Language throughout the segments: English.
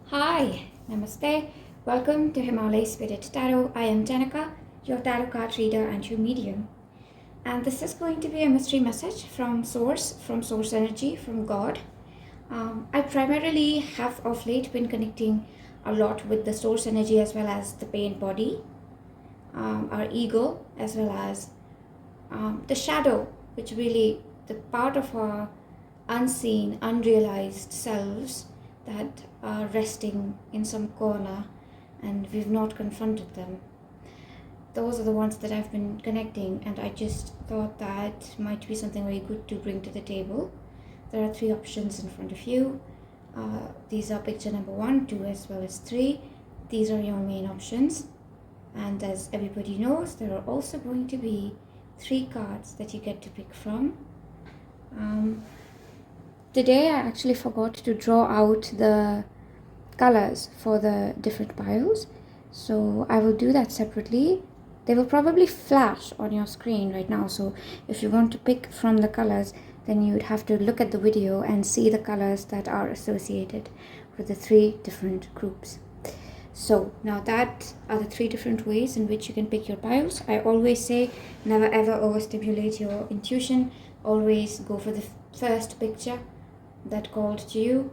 Hi, Namaste. Welcome to Himalaya Spirit Tarot. I am Janaka, your tarot card reader and your medium. And this is going to be a mystery message from Source Energy, from God. I primarily have of late been connecting a lot with the Source Energy as well as the pain body, our ego, as well as the shadow, which really the part of our unseen, unrealized selves that are resting in some corner and we've not confronted them. Those are the ones that I've been connecting, and I just thought that might be something very good to bring to the table. There are 3 options in front of you. These are picture number 1, 2, as well as 3. These are your main options. And as everybody knows, there are also going to be 3 cards that you get to pick from. Today I actually forgot to draw out the colors for the different piles, so I will do that separately. They will probably flash on your screen right now, so if you want to pick from the colors, then you'd have to look at the video and see the colors that are associated with the 3 different groups. So now that are the 3 different ways in which you can pick your piles. I always say never ever overstimulate your intuition. Always go for the first picture that called to you.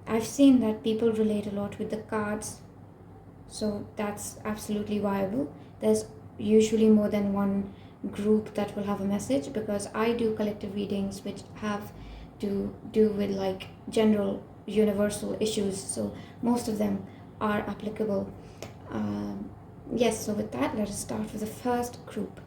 I've seen that people relate a lot with the cards, so that's absolutely viable. There's usually more than one group that will have a message, because I do collective readings which have to do with like general universal issues, so most of them are applicable. Yes, so with that, let us start with the first group.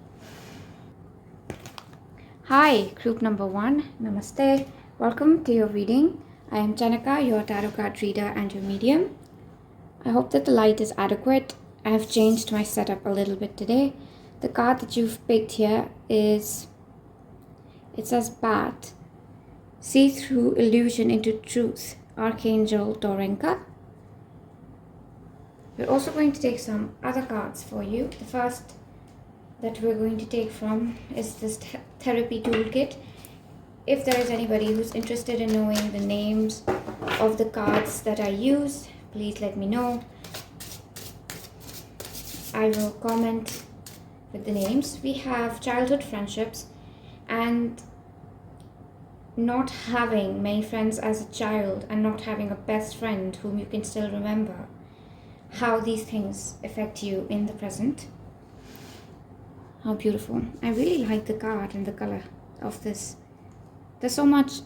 Hi, group number 1, Namaste. Welcome to your reading. I am Janaka, your tarot card reader and your medium. I hope that the light is adequate. I have changed my setup a little bit today. The card that you've picked here it says Bat. See through illusion into truth, Archangel Dorenka. We're also going to take some other cards for you. The first that we're going to take from is this therapy toolkit. If there is anybody who's interested in knowing the names of the cards that I use, please let me know. I will comment with the names. We have childhood friendships, and not having many friends as a child and not having a best friend whom you can still remember. How these things affect you in the present. How beautiful. I really like the card and the color of this. There's so much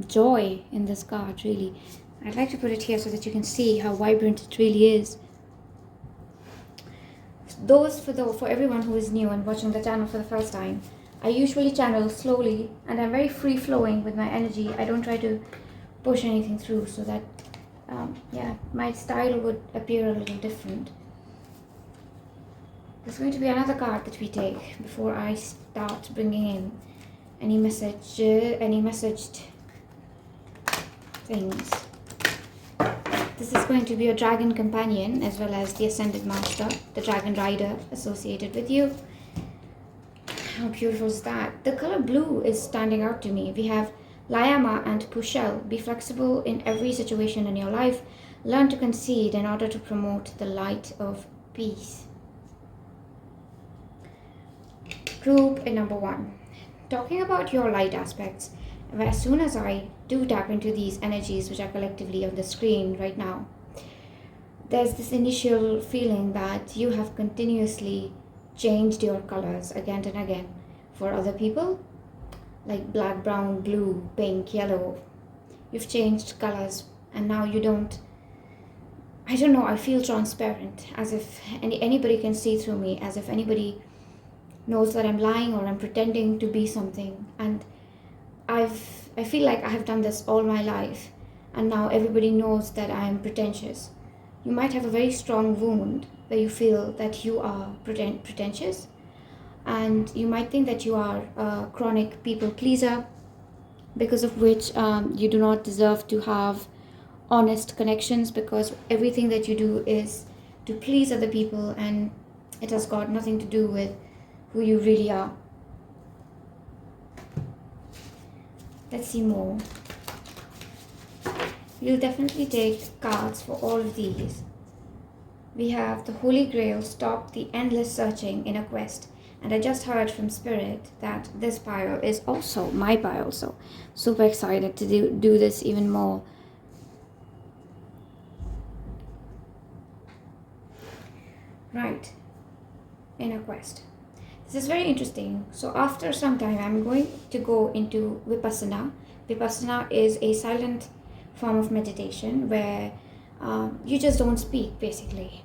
joy in this card, really. I'd like to put it here so that you can see how vibrant it really is. For everyone who is new and watching the channel for the first time, I usually channel slowly, and I'm very free-flowing with my energy. I don't try to push anything through, so that my style would appear a little different. There's going to be another card that we take before I start bringing in any messaged things. This is going to be a dragon companion as well as the ascended master, the dragon rider associated with you. How beautiful is that? The color blue is standing out to me. We have Layama and Pushel. Be flexible in every situation in your life. Learn to concede in order to promote the light of peace. Group number 1. Talking about your light aspects, as soon as I do tap into these energies which are collectively on the screen right now, there's this initial feeling that you have continuously changed your colors again and again for other people, like black, brown, blue, pink, yellow. You've changed colors, and now you don't, I don't know, I feel transparent, as if anybody can see through me, as if anybody knows that I'm lying or I'm pretending to be something. And I feel like I have done this all my life, and now everybody knows that I am pretentious. You might have a very strong wound where you feel that you are pretentious, and you might think that you are a chronic people pleaser, because of which you do not deserve to have honest connections, because everything that you do is to please other people, and it has got nothing to do with who you really are. Let's see more. we'll definitely take cards for all of these. We have the Holy Grail, stop the endless searching in a quest. And I just heard from Spirit that this pile is also my pile, so super excited to do this even more. Right, in a quest. This is very interesting. So after some time, I'm going to go into Vipassana. Vipassana is a silent form of meditation where you just don't speak, basically.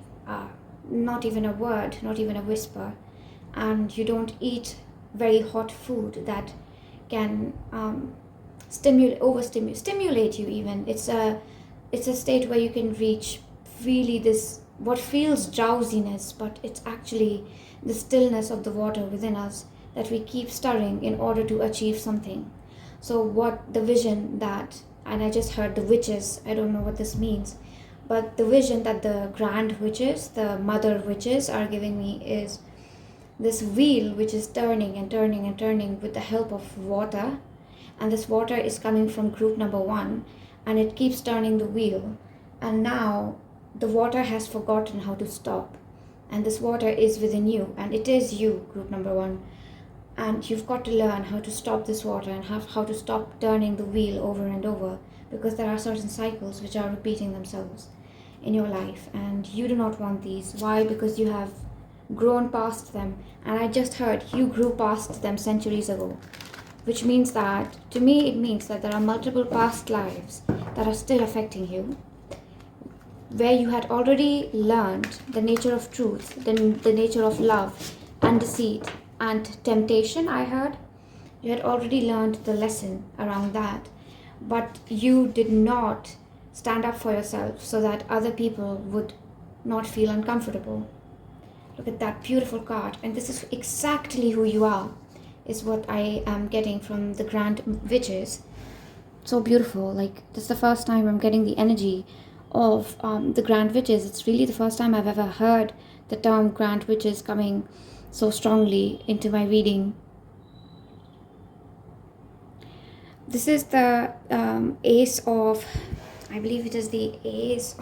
Not even a word, not even a whisper. And you don't eat very hot food that can stimulate you even. It's a state where you can reach really this, what feels drowsiness, but it's actually the stillness of the water within us that we keep stirring in order to achieve something. So what the vision that, and I just heard the witches, I don't know what this means, but the vision that the grand witches, the mother witches are giving me is this wheel which is turning and turning and turning with the help of water. And this water is coming from group number 1, and it keeps turning the wheel. And now the water has forgotten how to stop. And this water is within you, and it is you, group number 1. And you've got to learn how to stop this water and how to stop turning the wheel over and over, because there are certain cycles which are repeating themselves in your life, and you do not want these. Why? Because you have grown past them, and I just heard you grew past them centuries ago, which means that, to me, it means that there are multiple past lives that are still affecting you, where you had already learned the nature of truth, the nature of love and deceit and temptation. I heard you had already learned the lesson around that, but you did not stand up for yourself so that other people would not feel uncomfortable. Look at that beautiful card, and this is exactly who you are, is what I am getting from the grand witches. So beautiful. Like, this is the first time I'm getting the energy of the grand witches. It's really the first time I've ever heard the term grand witches coming so strongly into my reading. This is the ace of, I believe it is the ace.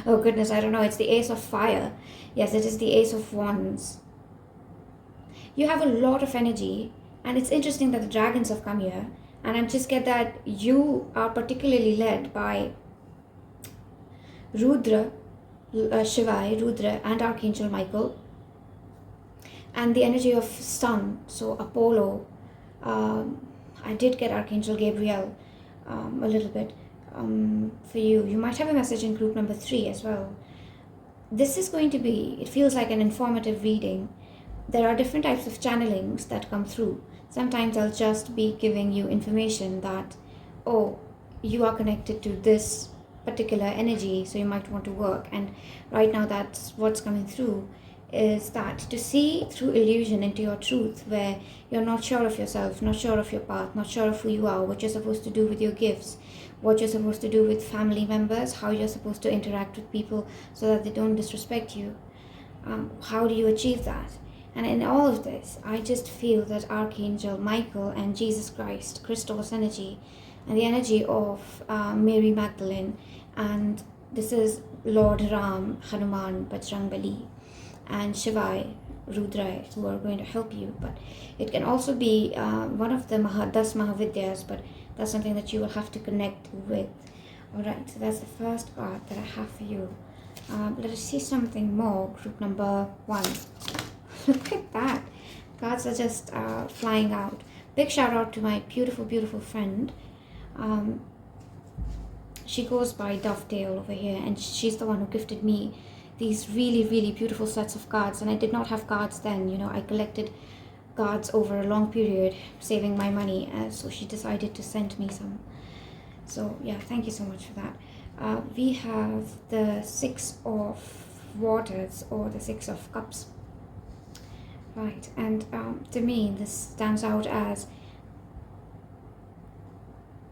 Oh goodness, I don't know. It's the ace of fire. Yes, it is the ace of wands. You have a lot of energy, and it's interesting that the dragons have come here, and I just get that you are particularly led by Rudra, Shiva, Rudra, and Archangel Michael, and the energy of sun, so Apollo. I did get Archangel Gabriel a little bit for you. You might have a message in group number 3 as well. This is going to be, it feels like an informative reading. There are different types of channelings that come through. Sometimes I'll just be giving you information that, oh, you are connected to this particular energy, so you might want to work. And right now that's what's coming through, is that to see through illusion into your truth, where you're not sure of yourself, not sure of your path, not sure of who you are, what you're supposed to do with your gifts, what you're supposed to do with family members, how you're supposed to interact with people so that they don't disrespect you. How do you achieve that? And in all of this, I just feel that Archangel Michael and Jesus Christ, Christos energy, and the energy of Mary Magdalene, and this is Lord Ram, Hanuman, Bajrangbali, and Shiva, Rudra, who are going to help you. But it can also be one of the Das Mahavidyas, but that's something that you will have to connect with. Alright, so that's the first card that I have for you. Let us see something more, group number 1. Look at that. Cards are just flying out. Big shout out to my beautiful, beautiful friend. She goes by Dovetail over here, and she's the one who gifted me these really, really beautiful sets of cards. And I did not have cards then, you know, I collected cards over a long period, saving my money, so she decided to send me some. So yeah, thank you so much for that. We have the 6 of Waters, or the 6 of Cups. Right, and to me this stands out as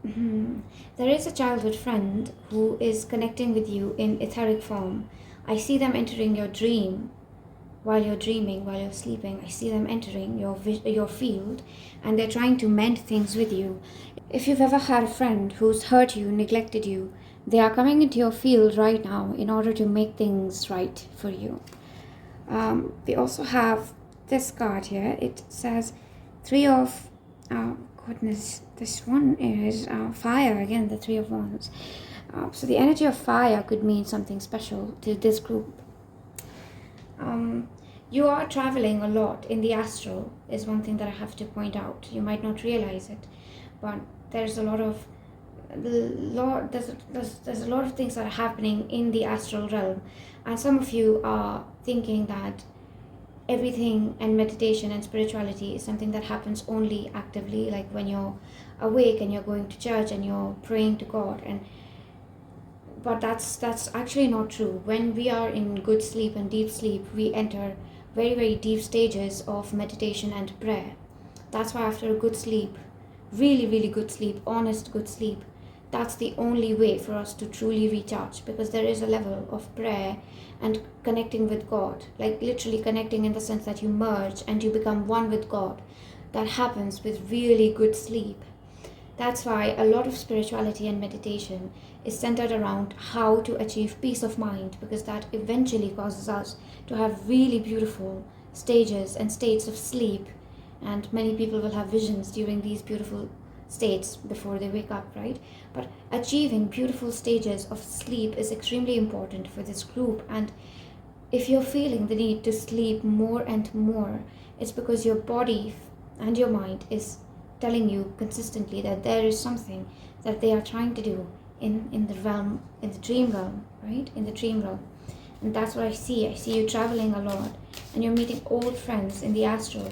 there is a childhood friend who is connecting with you in etheric form. I see them entering your dream while you're dreaming, while you're sleeping. I see them entering your field, and they're trying to mend things with you. If you've ever had a friend who's hurt you, neglected you, They are coming into your field right now in order to make things right for you. We also have this card here. It says Three of, goodness, this one is fire again, the Three of Wands. So the energy of fire could mean something special to this group. You are traveling a lot in the astral is one thing that I have to point out. You might not realize it, but there's a lot of there's a lot of things that are happening in the astral realm, and some of you are thinking that everything and meditation and spirituality is something that happens only actively, like when you're awake and you're going to church and you're praying to God. But that's actually not true. When we are in good sleep and deep sleep, we enter very, very deep stages of meditation and prayer. That's why after a good sleep, really, really good sleep, honest good sleep, that's the only way for us to truly recharge, because there is a level of prayer and connecting with God, like literally connecting in the sense that you merge and you become one with God. That happens with really good sleep. That's why a lot of spirituality and meditation is centered around how to achieve peace of mind, because that eventually causes us to have really beautiful stages and states of sleep. And many people will have visions during these beautiful states before they wake up, right? But achieving beautiful stages of sleep is extremely important for this group. And if you're feeling the need to sleep more and more, it's because your body and your mind is telling you consistently that there is something that they are trying to do in the realm, in the dream realm, right? In the dream realm. And that's what I see. I see you traveling a lot and you're meeting old friends in the astral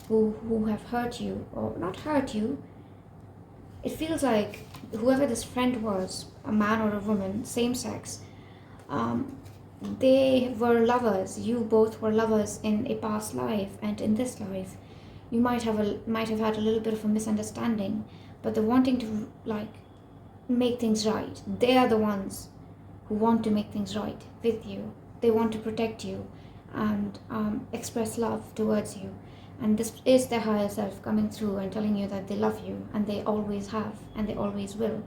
who have hurt you, or not hurt you. It feels like whoever this friend was, a man or a woman, same sex, they were lovers. You both were lovers in a past life, and in this life you might have had a little bit of a misunderstanding, but the wanting to make things right, they are the ones who want to make things right with you. They want to protect you and express love towards you. And this is their higher self coming through and telling you that they love you, and they always have, and they always will.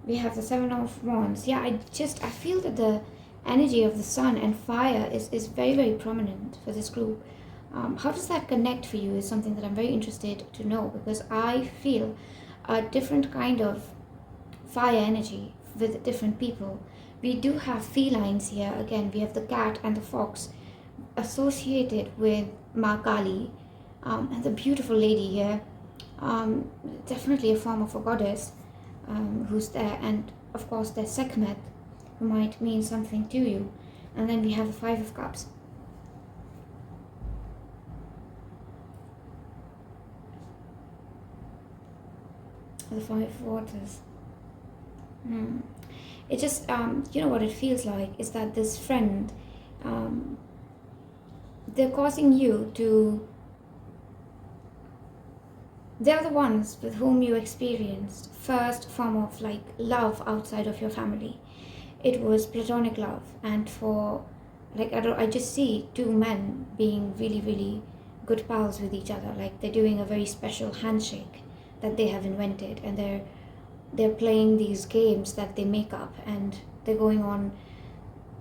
We have the Seven of Wands. Yeah, I feel that the energy of the sun and fire is very, very prominent for this group. How does that connect for you is something that I'm very interested to know, because I feel a different kind of fire energy with different people. We do have felines here. Again, we have the cat and the fox associated with Ma Kali, and the beautiful lady here, definitely a form of a goddess who's there, and of course there's Sekhmet, who might mean something to you. And then we have the Five of Cups. The Five of Waters. It just, what it feels like is that this friend, they're causing you to, they're the ones with whom you experienced first form of love outside of your family. It was platonic love, and for I just see two men being really, really good pals with each other. Like they're doing a very special handshake that they have invented, and they're playing these games that they make up, and they're going on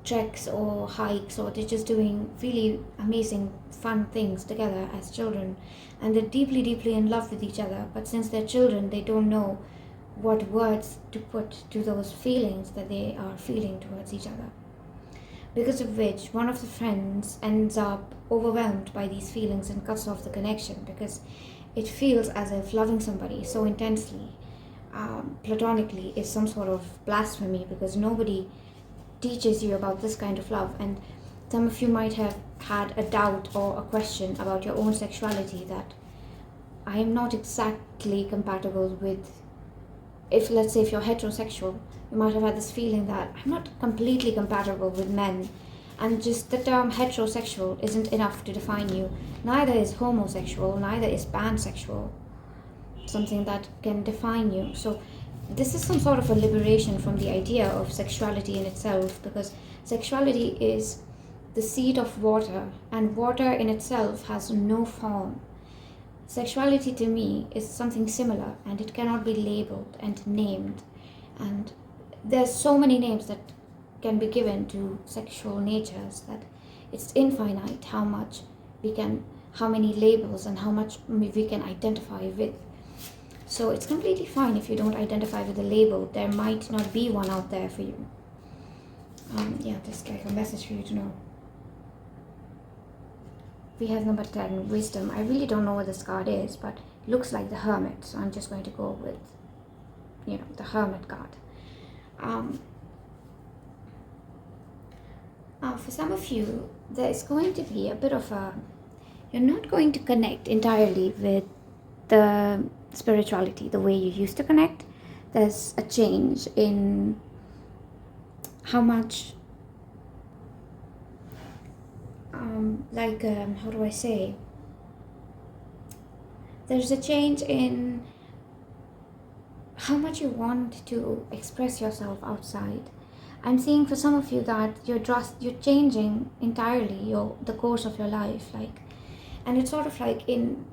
treks or hikes, or they're just doing really amazing fun things together as children, and they're deeply, deeply in love with each other. But since they're children, they don't know what words to put to those feelings that they are feeling towards each other, because of which one of the friends ends up overwhelmed by these feelings and cuts off the connection, because it feels as if loving somebody so intensely, platonically, is some sort of blasphemy, because nobody teaches you about this kind of love. And some of you might have had a doubt or a question about your own sexuality, that I am not exactly compatible with, let's say if you're heterosexual, you might have had this feeling that I'm not completely compatible with men, and just the term heterosexual isn't enough to define you. Neither is homosexual, neither is pansexual something that can define you. So this is some sort of a liberation from the idea of sexuality in itself, because sexuality is the seed of water, and water in itself has no form. Sexuality to me is something similar, and it cannot be labeled and named. there's so many names that can be given to sexual natures that it's infinite how many labels and how much we can identify with. So it's completely fine if you don't identify with a label. There might not be one out there for you. Just like a message for you to know. We have number 10, wisdom. I really don't know what this card is, but it looks like the hermit. So I'm just going to go with, the hermit card. For some of you, there's going to be a bit of you're not going to connect entirely with the spirituality the way you used to connect. There's a change in how much, how do I say? There's a change in how much you want to express yourself outside. I'm seeing for some of you that you're changing entirely the course of your life, and it's sort of like in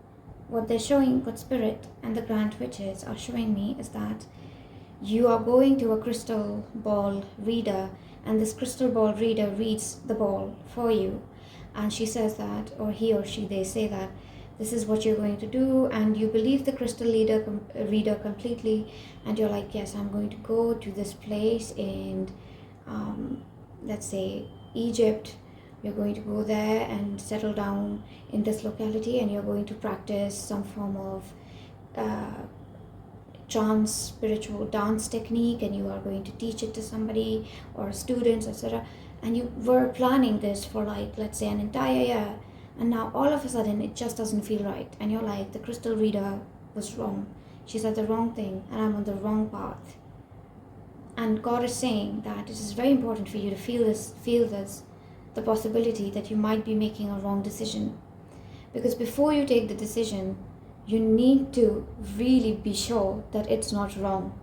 what they're showing, what Spirit and the Grand Witches are showing me is that you are going to a crystal ball reader, and this crystal ball reader reads the ball for you, and she says that, or he or she, they say that this is what you're going to do, and you believe the crystal reader completely, and you're like, yes, I'm going to go to this place in let's say Egypt. You're going to go there and settle down in this locality, and you're going to practice some form of spiritual dance technique, and you are going to teach it to somebody or students, etc. And you were planning this for let's say an entire year, and now all of a sudden it just doesn't feel right, and you're like, the crystal reader was wrong, she said the wrong thing, and I'm on the wrong path. And God is saying that it is very important for you to feel this, the possibility that you might be making a wrong decision. Because before you take the decision, you need to really be sure that it's not wrong.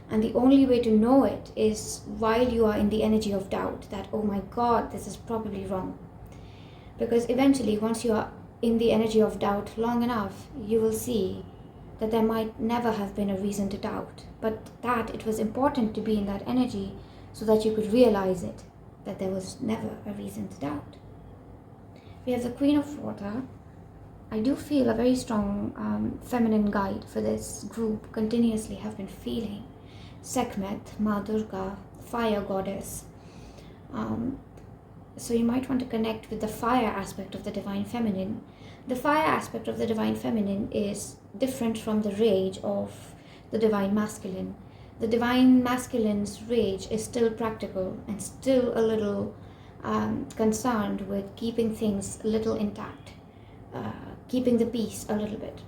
And the only way to know it is while you are in the energy of doubt, that, oh my God, this is probably wrong. Because eventually, once you are in the energy of doubt long enough, you will see that there might never have been a reason to doubt, but that it was important to be in that energy so that you could realize it, that there was never a reason to doubt. We have the Queen of Water. I do feel a very strong feminine guide for this group. Continuously have been feeling Sekhmet, Ma Durga, fire goddess. So you might want to connect with the fire aspect of the Divine Feminine. The fire aspect of the Divine Feminine is different from the rage of the Divine Masculine. The Divine Masculine's rage is still practical and still a little concerned with keeping things a little intact, keeping the peace a little bit.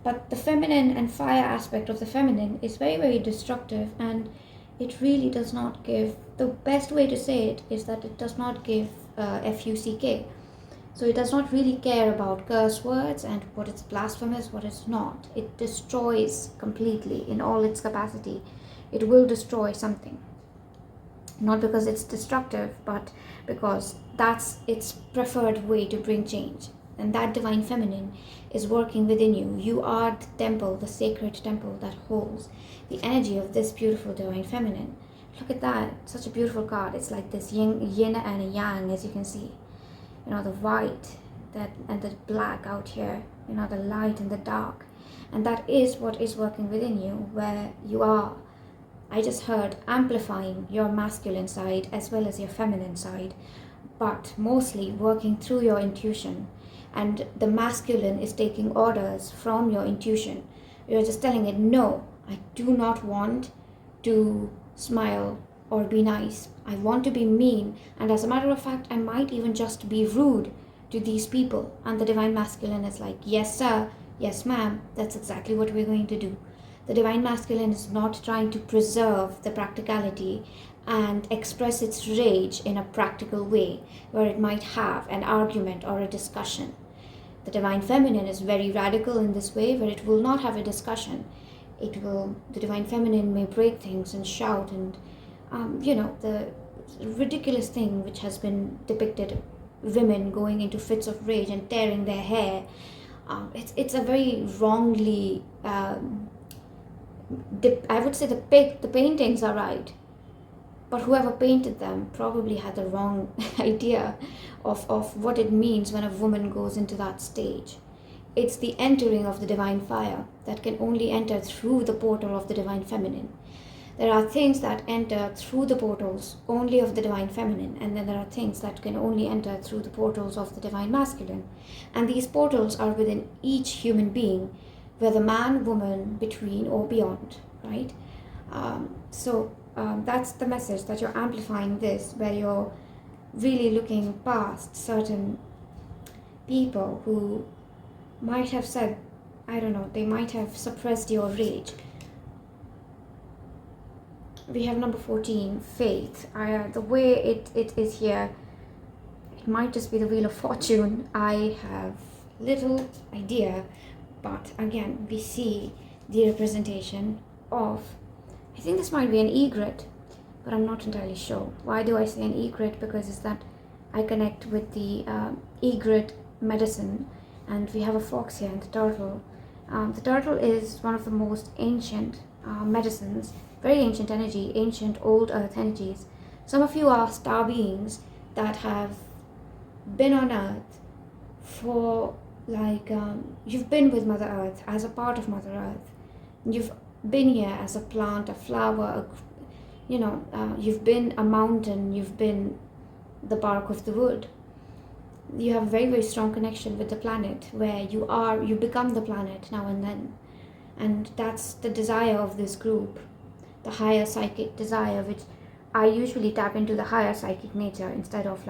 But the feminine and fire aspect of the feminine is very, very destructive, and it really does not give, the best way to say it is that it does not give FUCK. So it does not really care about curse words and what is blasphemous, what is not. It destroys completely in all its capacity. It will destroy something. Not because it's destructive, but because that's its preferred way to bring change. And that Divine Feminine is working within you. You are the temple, the sacred temple that holds the energy of this beautiful Divine Feminine. Look at that, such a beautiful card. It's like this yin and a yang, as you can see. The white and the black out here, the light and the dark. And that is what is working within you, where you are, I just heard, amplifying your masculine side as well as your feminine side, but mostly working through your intuition. And the masculine is taking orders from your intuition. You're just telling it, no, I do not want to smile or be nice. I want to be mean. And as a matter of fact, I might even just be rude to these people. And the Divine Masculine is like, yes, sir, yes, ma'am, that's exactly what we're going to do. The Divine Masculine is not trying to preserve the practicality and express its rage in a practical way where it might have an argument or a discussion. The Divine Feminine is very radical in this way, where it will not have a discussion. The Divine Feminine may break things and shout and, the ridiculous thing which has been depicted, women going into fits of rage and tearing their hair. It's a very wrongly, I would say the paintings are right, but whoever painted them probably had the wrong idea of what it means when a woman goes into that stage. It's the entering of the divine fire that can only enter through the portal of the divine feminine. There are things that enter through the portals only of the divine feminine, and then there are things that can only enter through the portals of the divine masculine. And these portals are within each human being, whether man, woman, between, or beyond, right? That's the message, that you're amplifying this, where you're really looking past certain people who might have said, I don't know, they might have suppressed your rage. We have number 14, faith. The way it is here, it might just be the wheel of fortune. I have little idea, but again, we see the representation of, I think this might be an egret, but I'm not entirely sure. Why do I say an egret? Because it's that I connect with the egret medicine, and we have a fox here and the turtle. The turtle is one of the most ancient medicines, very ancient energy, ancient old earth energies. Some of you are star beings that have been on earth for you've been with Mother Earth, as a part of Mother Earth. You've been here as a plant, a flower, you've been a mountain, you've been the bark of the wood. You have a very, very strong connection with the planet, where you become the planet now and then. And that's the desire of this group, the higher psychic desire, which I usually tap into the higher psychic nature instead of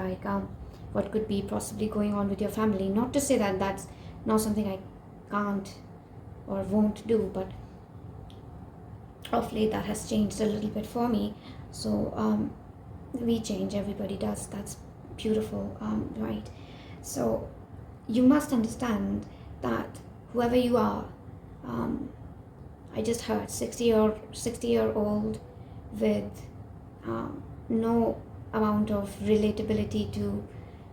what could be possibly going on with your family. Not to say that that's not something I can't or won't do, but of late that has changed a little bit for me. So we change, everybody does. That's beautiful, right? So you must understand that whoever you are, I just heard 60-year-old with no amount of relatability to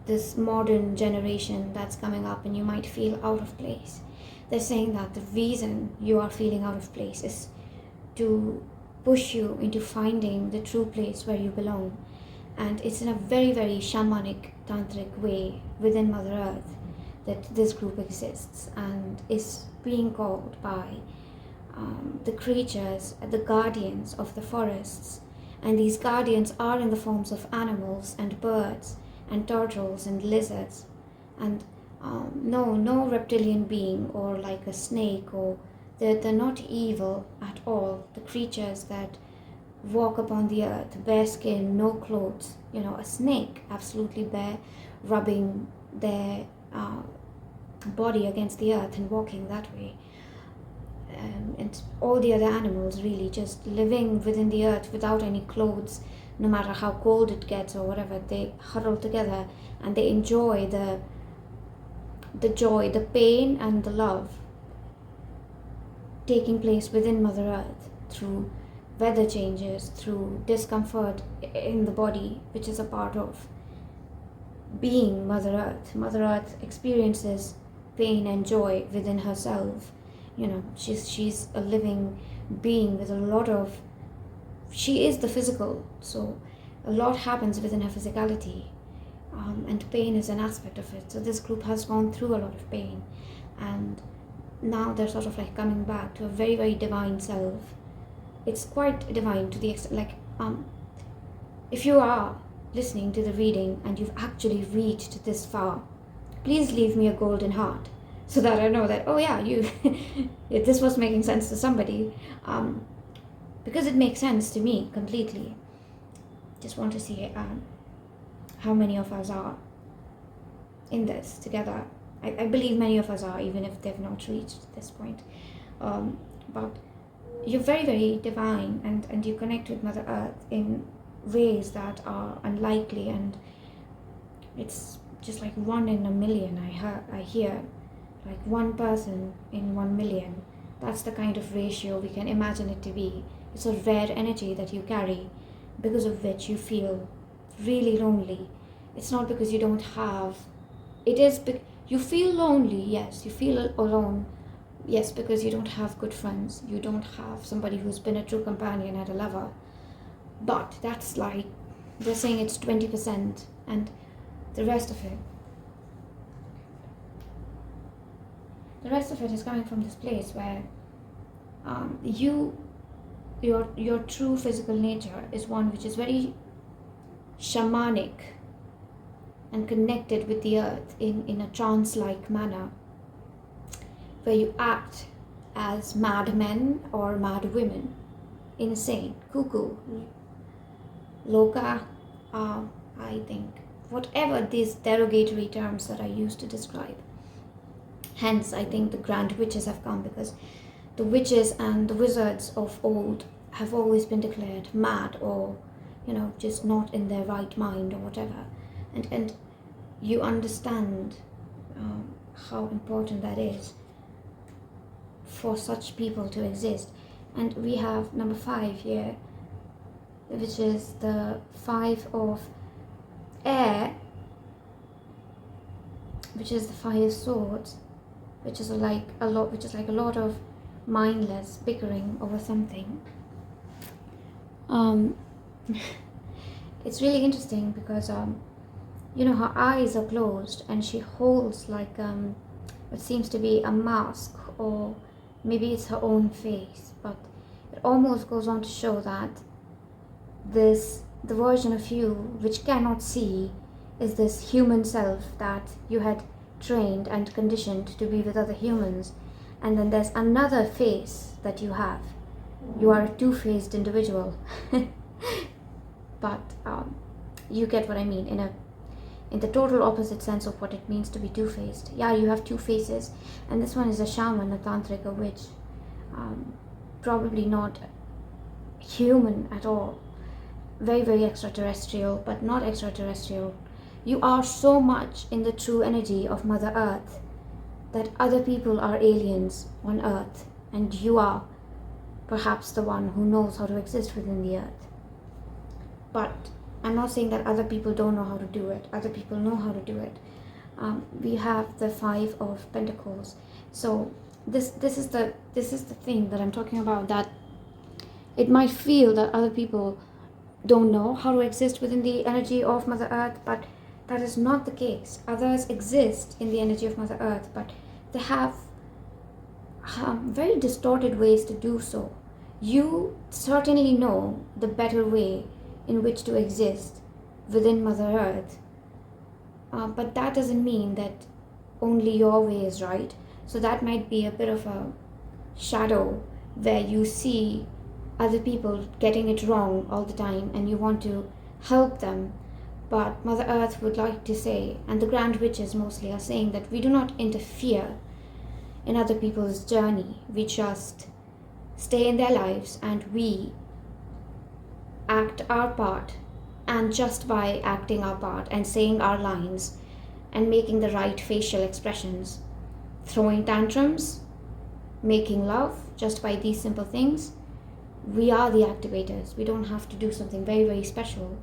this modern generation that's coming up, and you might feel out of place. They're saying that the reason you are feeling out of place is to push you into finding the true place where you belong. And it's in a very, very shamanic, tantric way within Mother Earth that this group exists and is being called by the creatures, the guardians of the forests. And these guardians are in the forms of animals and birds and turtles and lizards. And no reptilian being or like a snake, or they're not evil at all. The creatures that walk upon the earth, bare skin, no clothes, a snake absolutely bare, rubbing their body against the earth and walking that way. And all the other animals really just living within the earth without any clothes, no matter how cold it gets or whatever. They huddle together and they enjoy the joy, the pain and the love taking place within Mother Earth through weather changes, through discomfort in the body, which is a part of being Mother Earth. Mother Earth experiences pain and joy within herself. She's a living being with a lot of, she is the physical, so a lot happens within her physicality, and pain is an aspect of it. So this group has gone through a lot of pain, and now they're sort of coming back to a very, very divine self. It's quite divine to the extent, if you are listening to the reading and you've actually reached this far, please leave me a golden heart, so that I know that, oh yeah, this was making sense to somebody, because it makes sense to me completely. Just want to see how many of us are in this together. I believe many of us are, even if they've not reached this point. But you're very, very divine, and you connect with Mother Earth in ways that are unlikely, and it's just like 1 in a million. I hear like 1 person in 1 million. That's the kind of ratio we can imagine it to be. It's a rare energy that you carry, because of which you feel really lonely. It's not because you don't have, you feel lonely, yes, you feel alone, yes, because you don't have good friends, you don't have somebody who's been a true companion and a lover. But that's like, they're saying it's 20%, and the rest of it, is coming from this place where your true physical nature is one which is very shamanic and connected with the earth in a trance-like manner, where you act as mad men or mad women, insane, cuckoo, loca, I think, whatever these derogatory terms that I use to describe. Hence, I think the grand witches have come, because the witches and the wizards of old have always been declared mad, or just not in their right mind, or whatever. And you understand how important that is for such people to exist. And we have number 5 here, which is the 5 of air, which is the 5 of swords, which is like a lot of mindless bickering over something. It's really interesting because her eyes are closed and she holds like what seems to be a mask, or maybe it's her own face, but it almost goes on to show that the version of you which cannot see is this human self that you had trained and conditioned to be with other humans. And then there's another face that you have. You are a two-faced individual. But you get what I mean, in the total opposite sense of what it means to be two-faced. Yeah, you have two faces, and this one is a shaman, a tantric, a witch, probably not human at all, very, very extraterrestrial, but not extraterrestrial. You are so much in the true energy of Mother Earth that other people are aliens on Earth, and you are perhaps the one who knows how to exist within the Earth. But I'm not saying that other people don't know how to do it. Other people know how to do it. We have the 5 of Pentacles. So this is the thing that I'm talking about, that it might feel that other people don't know how to exist within the energy of Mother Earth, but that is not the case. Others exist in the energy of Mother Earth, but they have very distorted ways to do so. You certainly know the better way in which to exist within Mother Earth, but that doesn't mean that only your way is right. So that might be a bit of a shadow where you see other people getting it wrong all the time and you want to help them. But Mother Earth would like to say, and the Grand Witches mostly are saying, that we do not interfere in other people's journey. We just stay in their lives and we act our part. And just by acting our part and saying our lines and making the right facial expressions, throwing tantrums, making love, just by these simple things, we are the activators. We don't have to do something very, very special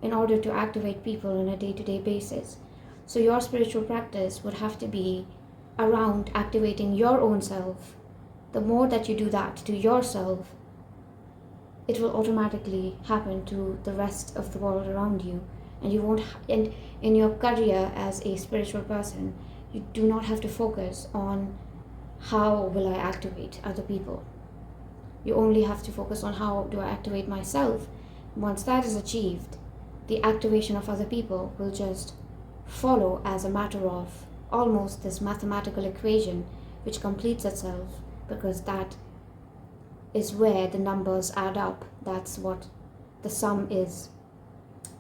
in order to activate people on a day-to-day basis. So your spiritual practice would have to be around activating your own self. The more that you do that to yourself, it will automatically happen to the rest of the world around you. And you won't, and in your career as a spiritual person, you do not have to focus on how will I activate other people. You only have to focus on how do I activate myself. Once that is achieved, the activation of other people will just follow as a matter of almost this mathematical equation which completes itself, because that is where the numbers add up. That's what the sum is.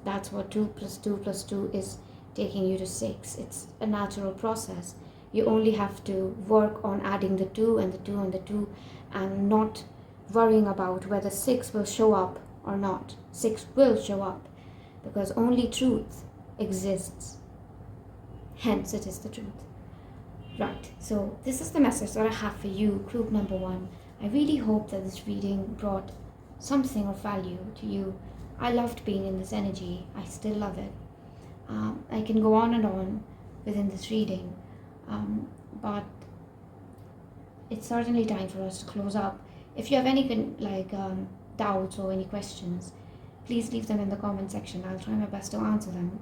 That's what 2 + 2 + 2 is taking you to 6. It's a natural process. You only have to work on adding the 2 and the 2 and the 2 and not worrying about whether 6 will show up or not. 6 will show up because only truth exists. Hence, it is the truth. Right, so this is the message that I have for you, group number 1. I really hope that this reading brought something of value to you. I loved being in this energy. I still love it. I can go on and on within this reading, but it's certainly time for us to close up. If you have any doubts or any questions, please leave them in the comment section. I'll try my best to answer them.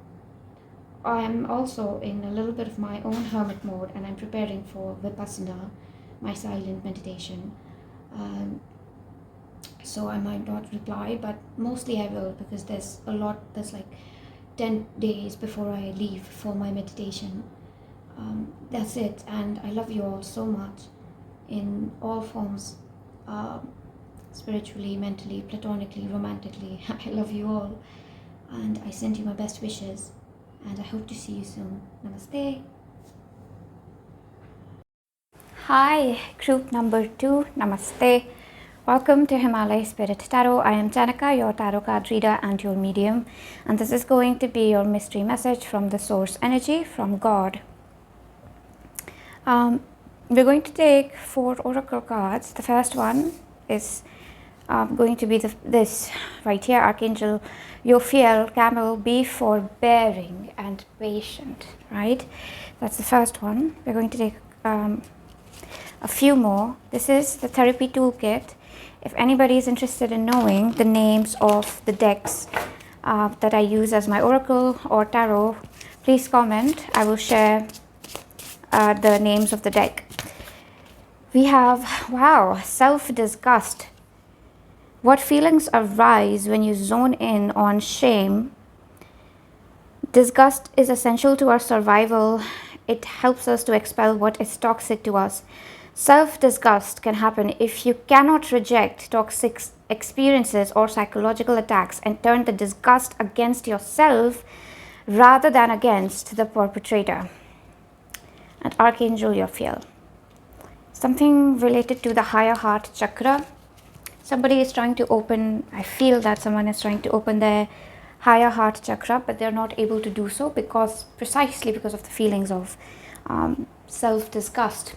I'm also in a little bit of my own hermit mode, and I'm preparing for Vipassana, my silent meditation. So I might not reply, but mostly I will, because there's like 10 days before I leave for my meditation. That's it, and I love you all so much in all forms, spiritually, mentally, platonically, romantically. I love you all, and I send you my best wishes, and I hope to see you soon. Namaste. Hi, group number 2. Namaste. Welcome to Himalaya Spirit Tarot. I am Janaka, your tarot card reader and your medium, and this is going to be your mystery message from the source energy, from God. We're going to take 4 oracle cards. The first one is going to be this right here, Archangel Yophiel, camel, B for bearing and patient, right? That's the first one. We're going to take a few more. This is the therapy toolkit. If anybody is interested in knowing the names of the decks that I use as my oracle or tarot, please comment. I will share the names of the deck. We have, wow, self-disgust. What feelings arise when you zone in on shame? Disgust is essential to our survival. It helps us to expel what is toxic to us. Self-disgust can happen if you cannot reject toxic experiences or psychological attacks and turn the disgust against yourself rather than against the perpetrator. And Archangel Yophiel. Something related to the higher heart chakra. Somebody is trying to open, I feel that someone is trying to open their higher heart chakra, but they're not able to do so precisely because of the feelings of self-disgust.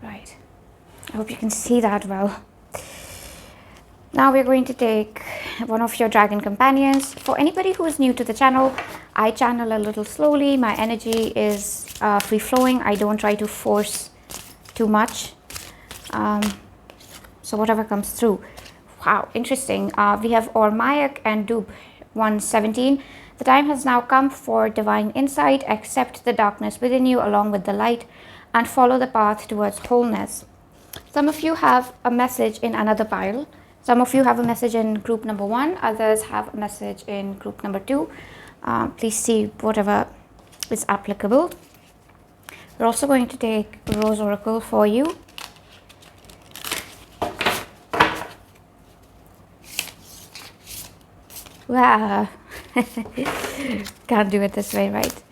Right, I hope you can see that well. Now we're going to take one of your dragon companions. For anybody who is new to the channel, I channel a little slowly. My energy is free-flowing. I don't try to force too much. So whatever comes through. Wow, interesting. We have Ormayak and Dub 117. The time has now come for divine insight. Accept the darkness within you along with the light and follow the path towards wholeness. Some of you have a message in another pile. Some of you have a message in group number 1. Others have a message in group number 2. Please see whatever is applicable. We're also going to take Rose Oracle for you. Wow. Can't do it this way, right?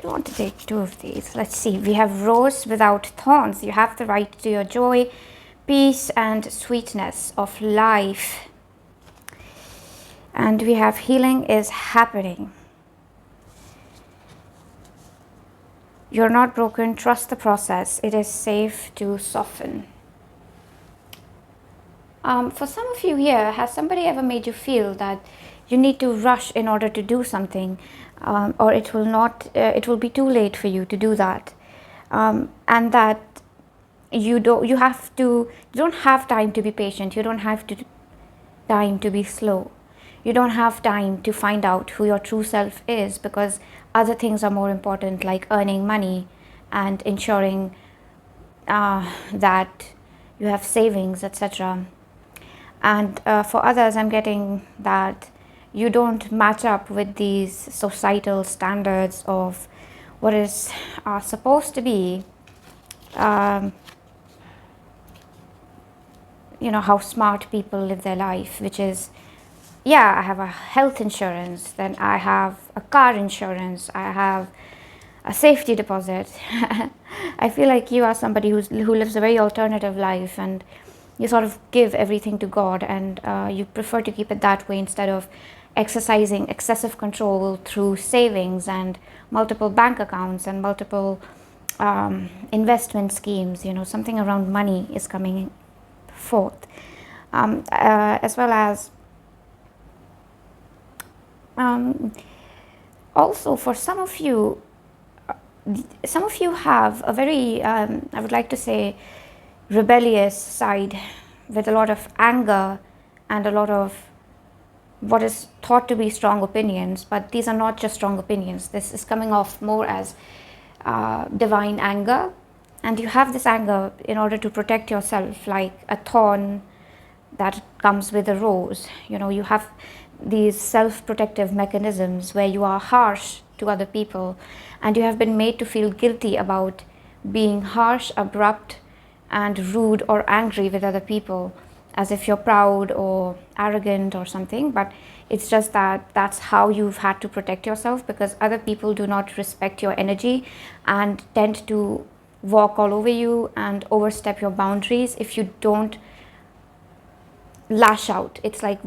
I want to take 2 of these. Let's see. We have Rose without thorns. You have the right to your joy, peace, and sweetness of life. And we have healing is happening. You're not broken. Trust the process. It is safe to soften. For some of you here, has somebody ever made you feel that you need to rush in order to do something, or it will be too late for you to do that, and that you don't have time to be patient, you don't have time to be slow, you don't have time to find out who your true self is, because other things are more important, like earning money and ensuring that you have savings, etc. And for others, I'm getting that you don't match up with these societal standards of what is supposed to be, how smart people live their life, which is, yeah, I have a health insurance, then I have a car insurance, I have a safety deposit. I feel like you are somebody who lives a very alternative life, and you sort of give everything to God, and you prefer to keep it that way instead of exercising excessive control through savings and multiple bank accounts and multiple investment schemes. Something around money is coming forth, as well as also for some of you, some of you have a very, I would like to say, rebellious side with a lot of anger and a lot of what is thought to be strong opinions, but these are not just strong opinions. This is coming off more as divine anger, and you have this anger in order to protect yourself, like a thorn that comes with a rose. You have these self-protective mechanisms where you are harsh to other people, and you have been made to feel guilty about being harsh, abrupt, and rude or angry with other people, as if you're proud or arrogant or something. But it's just that that's how you've had to protect yourself, because other people do not respect your energy and tend to walk all over you and overstep your boundaries if you don't lash out. It's like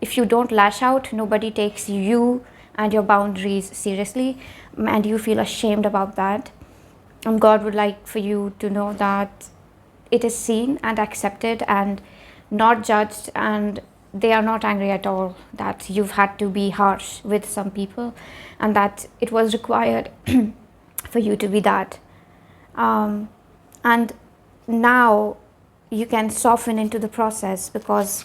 if you don't lash out, nobody takes you and your boundaries seriously, and you feel ashamed about that. And God would like for you to know that it is seen and accepted and not judged, and they are not angry at all that you've had to be harsh with some people, and that it was required for you to be that. And now you can soften into the process, because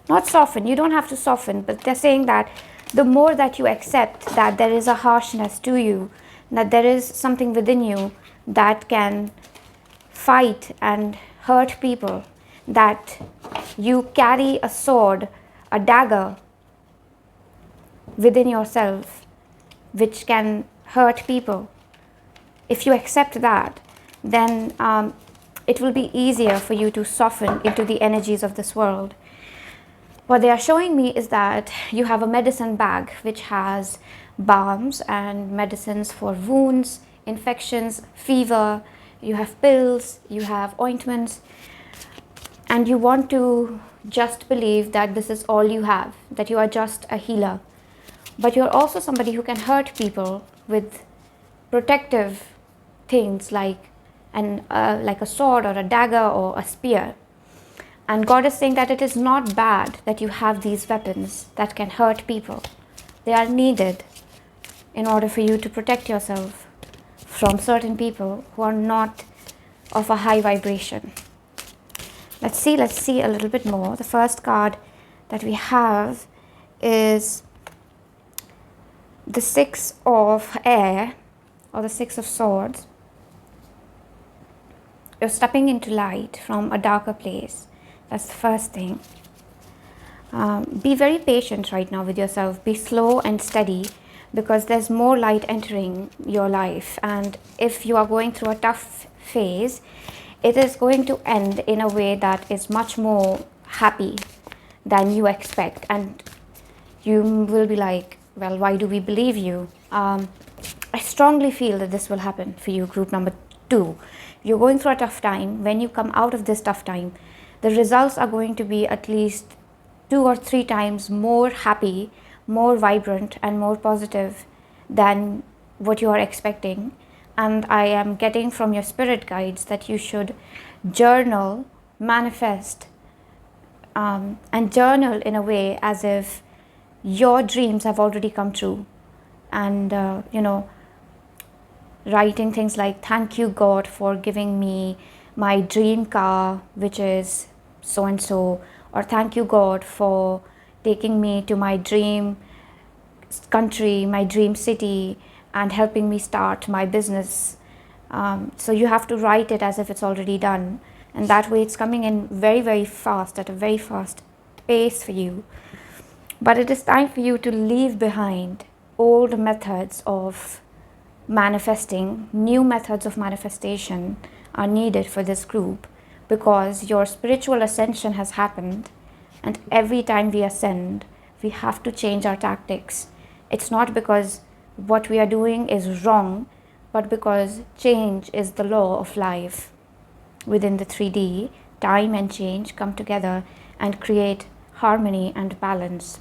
not soften, you don't have to soften, but they're saying that the more that you accept that there is a harshness to you, that there is something within you that can fight and hurt people, that you carry a sword, a dagger within yourself which can hurt people. If you accept that, then it will be easier for you to soften into the energies of this world. What they are showing me is that you have a medicine bag which has balms and medicines for wounds, infections, fever. You have pills, you have ointments, and you want to just believe that this is all you have, that you are just a healer. But you're also somebody who can hurt people with protective things like a sword or a dagger or a spear. And God is saying that it is not bad that you have these weapons that can hurt people. They are needed in order for you to protect yourself from certain people who are not of a high vibration. Let's see a little bit more. The first card that we have is the Six of Air, or the Six of Swords. You're stepping into light from a darker place. That's the first thing. Be very patient right now with yourself. Be slow and steady, because there's more light entering your life. And if you are going through a tough phase, it is going to end in a way that is much more happy than you expect. And you will be like, well, why do we believe you? I strongly feel that this will happen for you, group number 2. You're going through a tough time. When you come out of this tough time, the results are going to be at least 2 or 3 times more happy, more vibrant, and more positive than what you are expecting. And I am getting from your spirit guides that you should journal, manifest, and journal in a way as if your dreams have already come true. And, writing things like, thank you, God, for giving me my dream car, which is so and so, or thank you, God, for taking me to my dream country, my dream city, and helping me start my business. So you have to write it as if it's already done, and that way it's coming in very, very fast, at a very fast pace for you. But it is time for you to leave behind old methods of manifesting. New methods of manifestation are needed for this group, because your spiritual ascension has happened, and every time we ascend, we have to change our tactics. It's not because what we are doing is wrong, but because change is the law of life. Within the 3D, time and change come together and create harmony and balance.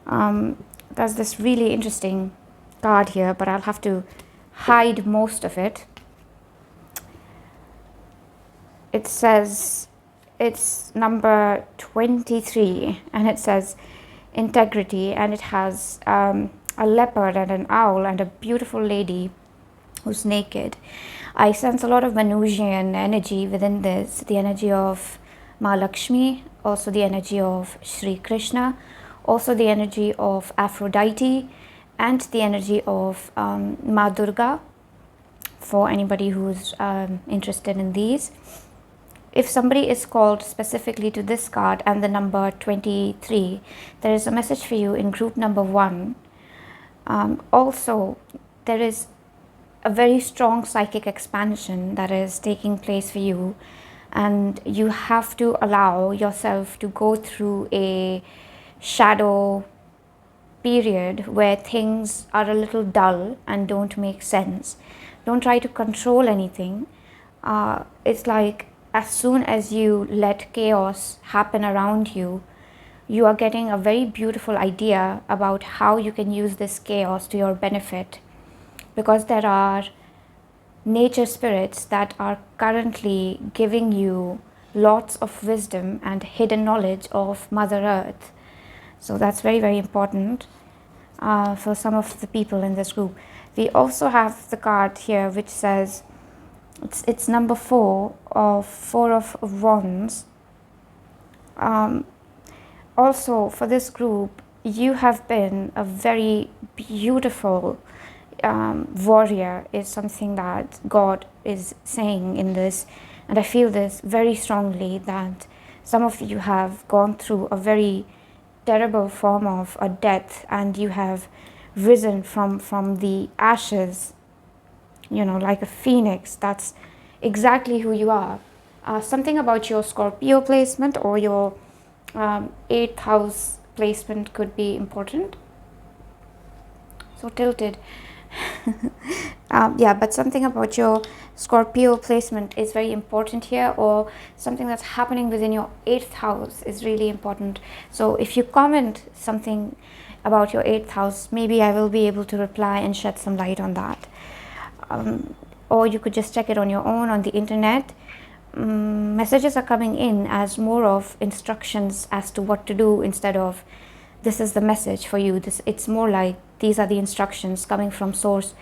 There's this really interesting card here, but I'll have to hide most of it. It says, it's number 23, and it says, integrity, and it has a leopard and an owl and a beautiful lady who's naked. I sense a lot of Venusian energy within this, the energy of Ma Lakshmi, also the energy of Sri Krishna, also the energy of Aphrodite, and the energy of Ma Durga, for anybody who's interested in these. If somebody is called specifically to this card and the number 23, there is a message for you in group number 1. Also, there is a very strong psychic expansion that is taking place for you, and you have to allow yourself to go through a shadow period where things are a little dull and don't make sense. Don't try to control anything. It's like as soon as you let chaos happen around you, you are getting a very beautiful idea about how you can use this chaos to your benefit, because there are nature spirits that are currently giving you lots of wisdom and hidden knowledge of Mother Earth. So that's very, very important for some of the people in this group. We also have the card here which says, it's number 4 of 4 of Wands. Also for this group, you have been a very beautiful warrior, is something that God is saying in this, and I feel this very strongly, that some of you have gone through a very terrible form of a death, and you have risen from the ashes, like a phoenix. That's exactly who you are. Something about your Scorpio placement or your 8th house placement could be important. So tilted. But something about your Scorpio placement is very important here, or something that's happening within your 8th house is really important. So if you comment something about your 8th house, maybe I will be able to reply and shed some light on that. Or you could just check it on your own on the internet. Messages are coming in as more of instructions as to what to do, instead of this is the message for you. It's more like these are the instructions coming from source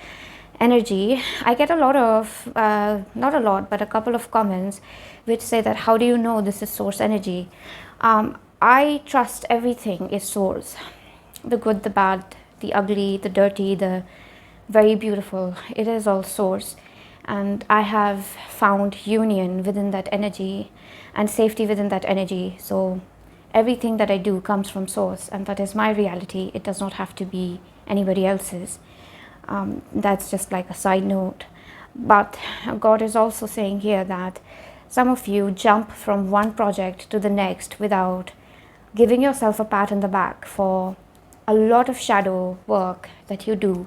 energy. I get a lot of, not a lot, but a couple of comments which say that how do you know this is source energy? I trust everything is source. The good, the bad, the ugly, the dirty, the very beautiful. It is all source. And I have found union within that energy and safety within that energy. So everything that I do comes from source, and that is my reality. It does not have to be anybody else's. That's just like a side note. But God is also saying here that some of you jump from one project to the next without giving yourself a pat on the back for a lot of shadow work that you do,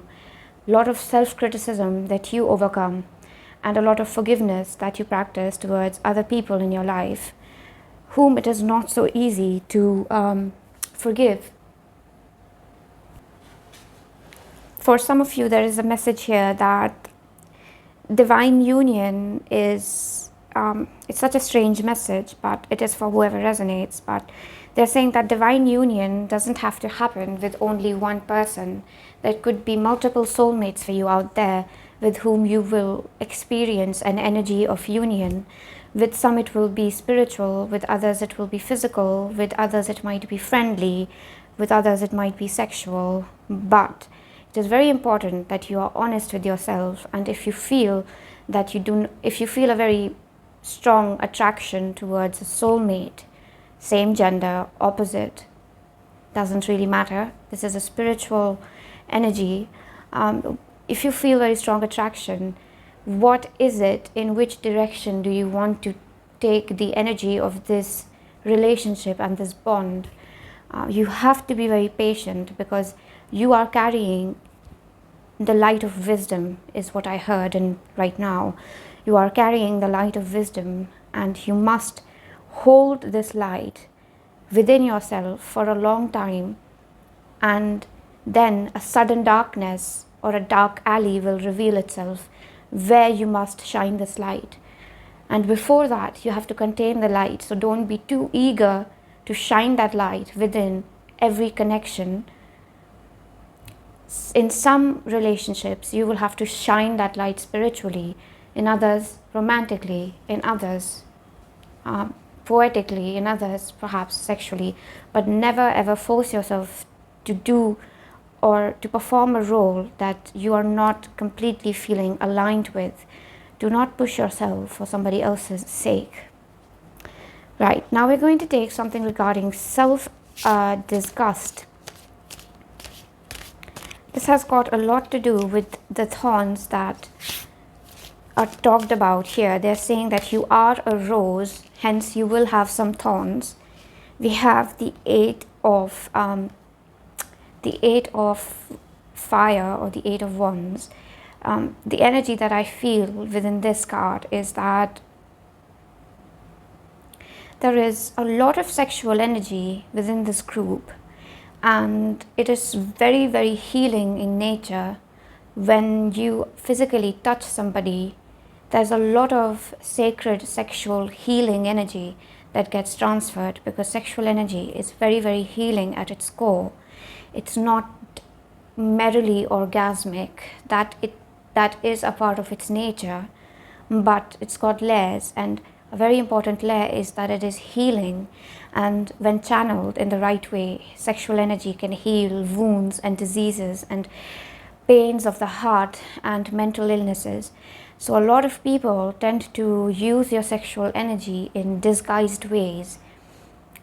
a lot of self-criticism that you overcome, and a lot of forgiveness that you practice towards other people in your life whom it is not so easy to forgive. For some of you, there is a message here that divine union is, it's such a strange message, but it is for whoever resonates. But they're saying that divine union doesn't have to happen with only one person. There could be multiple soulmates for you out there with whom you will experience an energy of union. With some it will be spiritual, with others it will be physical, with others it might be friendly, with others it might be sexual. But it is very important that you are honest with yourself, and if you feel that if you feel a very strong attraction towards a soulmate, same gender, opposite, doesn't really matter. This is a spiritual energy. If you feel very strong attraction, what is it, in which direction do you want to take the energy of this relationship and this bond? You have to be very patient, because you are carrying the light of wisdom, is what I heard. And right now you are carrying the light of wisdom, and you must hold this light within yourself for a long time, and then a sudden darkness or a dark alley will reveal itself where you must shine this light. And before that, you have to contain the light. So don't be too eager to shine that light within every connection. In some relationships, you will have to shine that light spiritually, in others, romantically, in others, poetically, in others, perhaps sexually, but never ever force yourself to do or to perform a role that you are not completely feeling aligned with. Do not push yourself for somebody else's sake. Right, now we're going to take something regarding self-disgust. This has got a lot to do with the thorns that are talked about here. They're saying that you are a rose, hence you will have some thorns. We have the eight of fire, or the eight of wands. The energy that I feel within this card is that there is a lot of sexual energy within this group, and it is very, very healing in nature. When you physically touch somebody, there's a lot of sacred sexual healing energy that gets transferred, because sexual energy is very, very healing at its core. It's not merely orgasmic, that is a part of its nature, but it's got layers, and a very important layer is that it is healing. And when channeled in the right way, sexual energy can heal wounds and diseases and pains of the heart and mental illnesses. So a lot of people tend to use your sexual energy in disguised ways,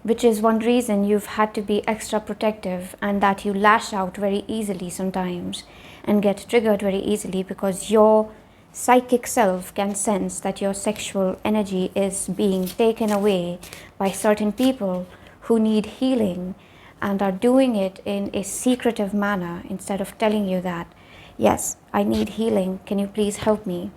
which is one reason you've had to be extra protective, and that you lash out very easily sometimes and get triggered very easily, because your psychic self can sense that your sexual energy is being taken away by certain people who need healing, and are doing it in a secretive manner instead of telling you that, yes, I need healing, can you please help me?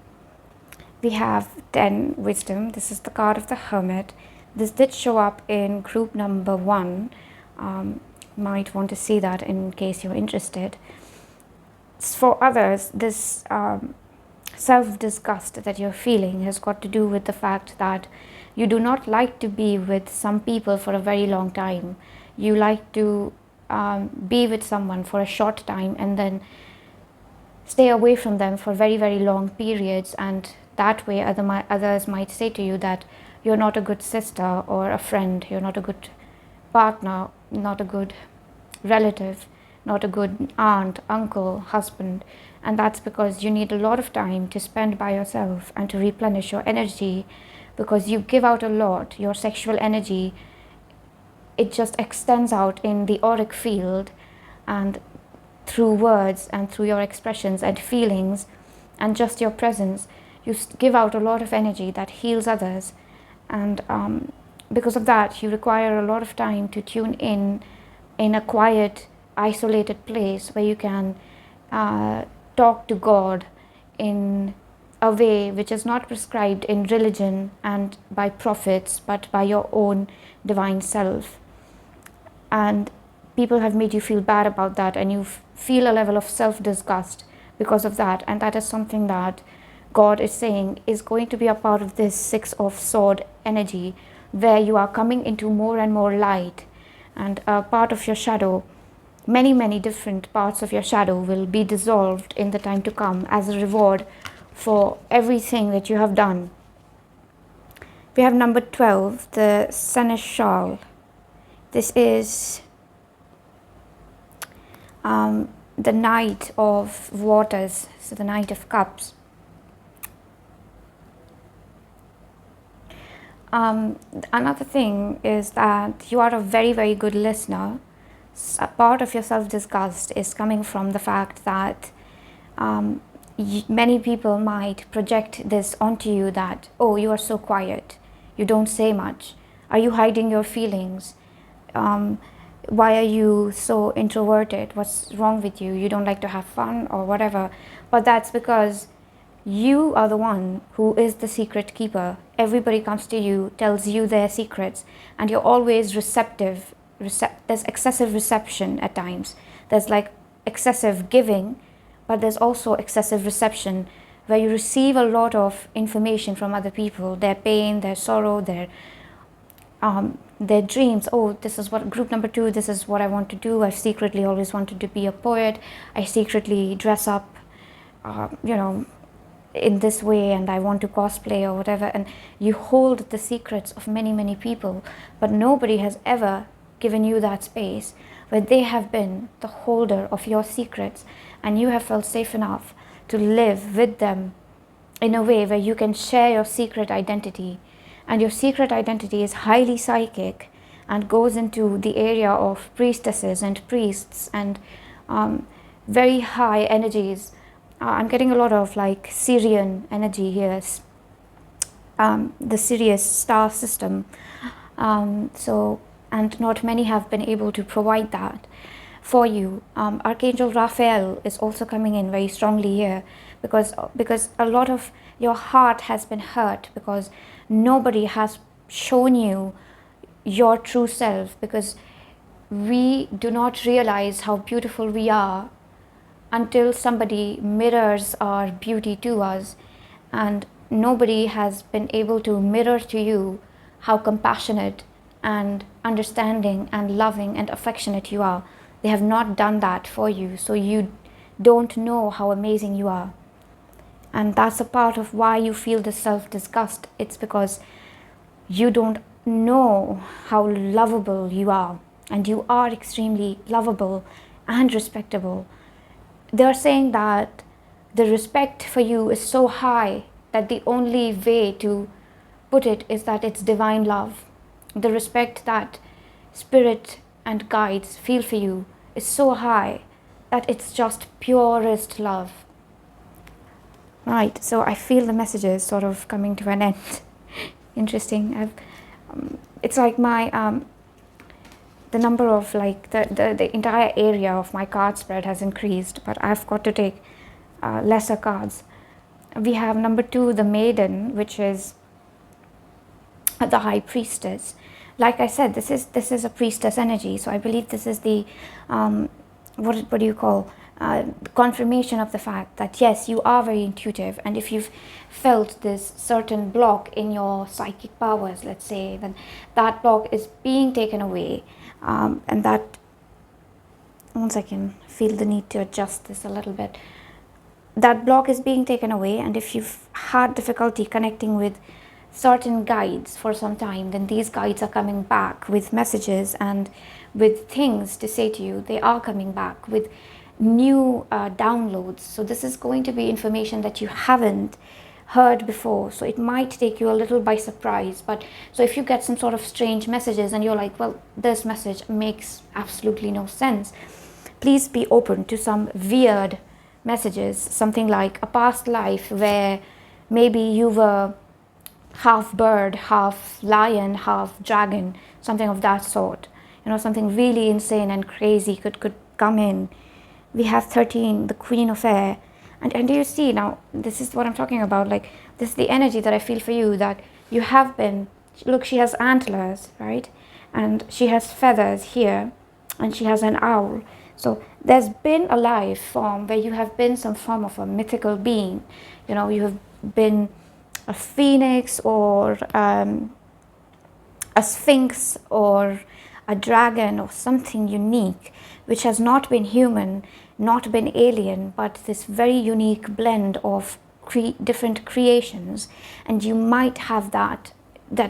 We have 10 wisdom. This is the card of the Hermit. This did show up in group number 1. Might want to see that in case you're interested. For others, this self-disgust that you're feeling has got to do with the fact that you do not like to be with some people for a very long time. You like to be with someone for a short time and then stay away from them for very, very long periods, and that way others might say to you that you're not a good sister or a friend, you're not a good partner, not a good relative, not a good aunt, uncle, husband. And that's because you need a lot of time to spend by yourself and to replenish your energy, because you give out a lot. Your sexual energy, it just extends out in the auric field, and through words and through your expressions and feelings and just your presence, you give out a lot of energy that heals others. And because of that, you require a lot of time to tune in a quiet, isolated place where you can talk to God in a way which is not prescribed in religion and by prophets, but by your own divine self. And people have made you feel bad about that, and you feel a level of self-disgust because of that. And that is something that God is saying is going to be a part of this 6 of sword energy, where you are coming into more and more light, and a part of your shadow, many, many different parts of your shadow will be dissolved in the time to come as a reward for everything that you have done. We have number 12, the Seneschal. This is the Knight of Waters, so the Knight of Cups. Another thing is that you are a very, very good listener. A part of your self-disgust is coming from the fact that many people might project this onto you, that, oh, you are so quiet, you don't say much, are you hiding your feelings, why are you so introverted, what's wrong with you, you don't like to have fun or whatever. But that's because you are the one who is the secret keeper. Everybody comes to you, tells you their secrets, and you're always receptive. There's excessive reception at times. There's like excessive giving, but there's also excessive reception, where you receive a lot of information from other people, their pain, their sorrow, their their dreams. Oh, this is what group number 2, this is what I want to do. I secretly always wanted to be a poet. I secretly dress up, in this way, and I want to cosplay or whatever. And you hold the secrets of many, many people, but nobody has ever given you that space where they have been the holder of your secrets, and you have felt safe enough to live with them in a way where you can share your secret identity. And your secret identity is highly psychic and goes into the area of priestesses and priests and very high energies. I'm getting a lot of like Syrian energy here, the Sirius star system. And not many have been able to provide that for you. Archangel Raphael is also coming in very strongly here, because a lot of your heart has been hurt because nobody has shown you your true self, because we do not realize how beautiful we are until somebody mirrors our beauty to us, and nobody has been able to mirror to you how compassionate and understanding and loving and affectionate you are. They have not done that for you, so you don't know how amazing you are. And that's a part of why you feel the self-disgust. It's because you don't know how lovable you are, and you are extremely lovable and respectable. They're saying that the respect for you is so high that the only way to put it is that it's divine love. The respect that spirit and guides feel for you is so high that it's just purest love. Right, so I feel the messages sort of coming to an end. Interesting. It's like my the number of like the entire area of my card spread has increased, but I've got to take lesser cards. We have number 2, the Maiden, which is the High Priestess. Like I said, this is a priestess energy, so I believe this is the what do you call confirmation of the fact that yes, you are very intuitive, and if you've felt this certain block in your psychic powers, let's say, then that block is being taken away, and that, once I can feel the need to adjust this a little bit, that block is being taken away. And if you've had difficulty connecting with certain guides for some time, then these guides are coming back with messages and with things to say to you. They are coming back with new downloads. So this is going to be information that you haven't heard before, so it might take you a little by surprise. But so if you get some sort of strange messages and you're like, well, this message makes absolutely no sense, please be open to some weird messages, something like a past life where maybe you were half bird, half lion, half dragon, something of that sort. Something really insane and crazy could come in. We have 13, the Queen of Air. And do you see, now this is what I'm talking about, like this is the energy that I feel for you, that you have been, look, she has antlers, right? And she has feathers here, and she has an owl. So there's been a life form where you have been some form of a mythical being. You have been a phoenix, or a sphinx, or a dragon, or something unique, which has not been human, not been alien, but this very unique blend of different creations. And you might have that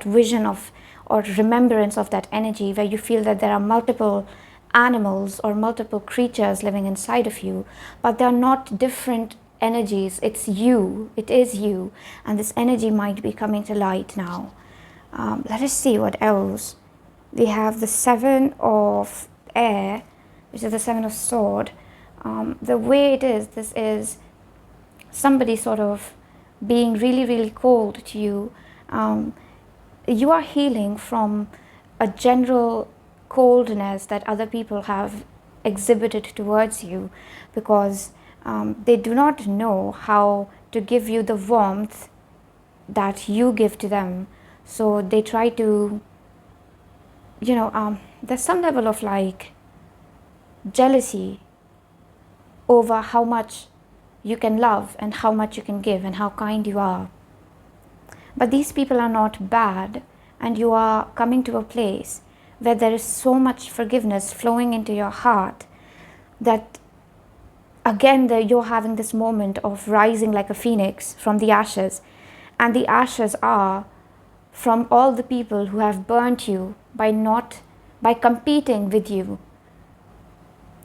vision of, or remembrance of that energy, where you feel that there are multiple animals or multiple creatures living inside of you, but they're not different energies. It's you, it is you, and this energy might be coming to light now. Let us see what else. We have the 7 of Air, which is the 7 of Sword. The way it is, this is somebody sort of being really, really cold to you. You are healing from a general coldness that other people have exhibited towards you, because they do not know how to give you the warmth that you give to them. So they try to, there's some level of like jealousy over how much you can love and how much you can give and how kind you are. But these people are not bad, and you are coming to a place where there is so much forgiveness flowing into your heart that again you're having this moment of rising like a phoenix from the ashes. And the ashes are from all the people who have burnt you by competing with you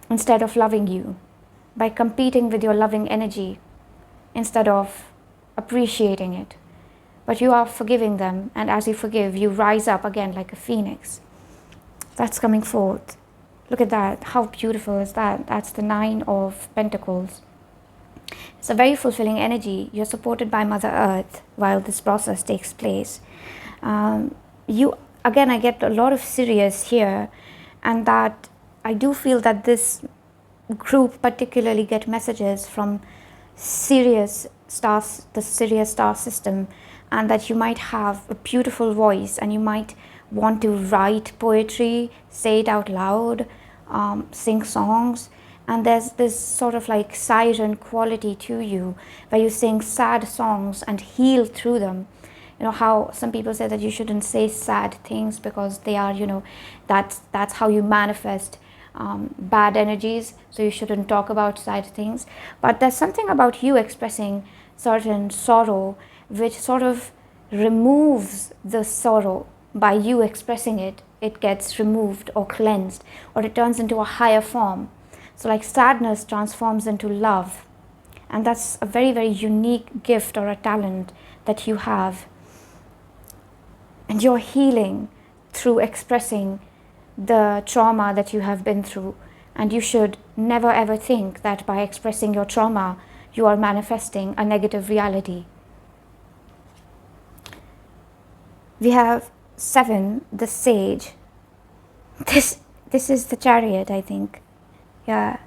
instead of loving you, by competing with your loving energy instead of appreciating it. But you are forgiving them, and as you forgive, you rise up again like a phoenix. That's coming forth. Look at that. How beautiful is that? That's the 9 of Pentacles. It's a very fulfilling energy. You're supported by Mother Earth while this process takes place. I get a lot of Sirius here, and that I do feel that this group particularly get messages from Sirius stars, the Sirius star system, and that you might have a beautiful voice and you might want to write poetry, say it out loud, sing songs. And there's this sort of like siren quality to you where you sing sad songs and heal through them. You know how some people say that you shouldn't say sad things because they are, that's how you manifest bad energies, so you shouldn't talk about sad things. But there's something about you expressing certain sorrow which sort of removes the sorrow. By you expressing it, it gets removed or cleansed, or it turns into a higher form. So like sadness transforms into love, and that's a very, very unique gift or a talent that you have. And you're healing through expressing the trauma that you have been through. And you should never ever think that by expressing your trauma, you are manifesting a negative reality. We have 7, the Sage. This is the Chariot, I think. Yeah.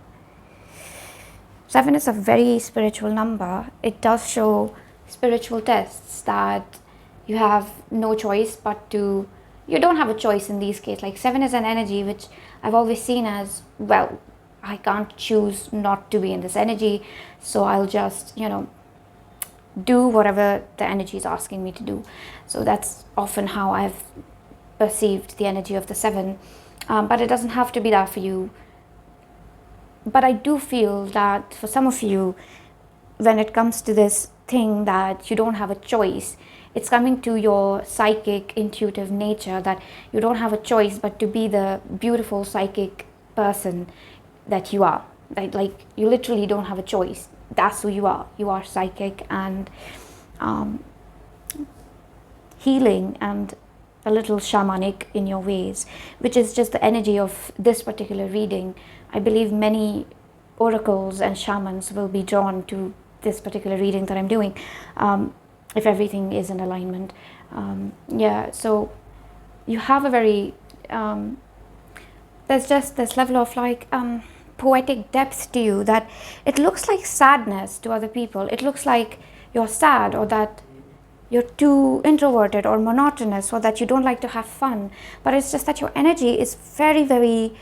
7 is a very spiritual number. It does show spiritual tests that you have no choice but to, you don't have a choice in these cases. Like 7 is an energy which I've always seen as, well, I can't choose not to be in this energy, so I'll just, do whatever the energy is asking me to do. So that's often how I've perceived the energy of the 7. But it doesn't have to be that for you. But I do feel that for some of you, when it comes to this thing that you don't have a choice, it's coming to your psychic, intuitive nature that you don't have a choice but to be the beautiful psychic person that you are. Like you literally don't have a choice. That's who you are. You are psychic and healing and a little shamanic in your ways, which is just the energy of this particular reading. I believe many oracles and shamans will be drawn to this particular reading that I'm doing, if everything is in alignment. So you have a very, there's just this level of like poetic depth to you that it looks like sadness to other people. It looks like you're sad, or that you're too introverted or monotonous, or that you don't like to have fun. But it's just that your energy is very, very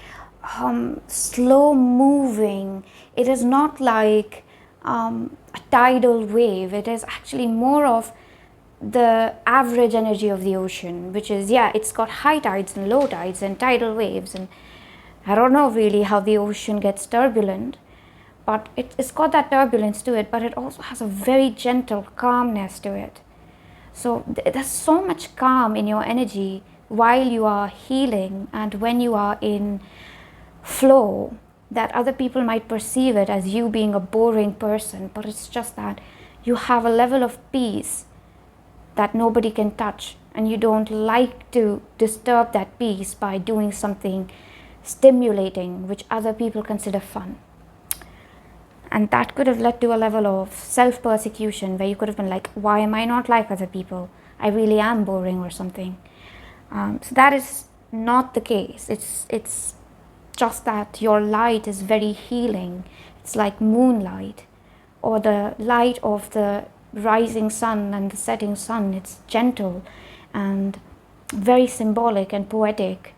slow moving. It is not like a tidal wave. It is actually more of the average energy of the ocean, which is, it's got high tides and low tides and tidal waves, and I don't know really how the ocean gets turbulent, but it's got that turbulence to it, but it also has a very gentle calmness to it. So there's so much calm in your energy while you are healing and when you are in flow, that other people might perceive it as you being a boring person, but it's just that you have a level of peace that nobody can touch, and you don't like to disturb that peace by doing something stimulating which other people consider fun. And that could have led to a level of self-persecution where you could have been like, why am I not like other people? I really am boring or something. So that is not the case. It's just that your light is very healing. It's like moonlight or the light of the rising sun and the setting sun. It's gentle and very symbolic and poetic.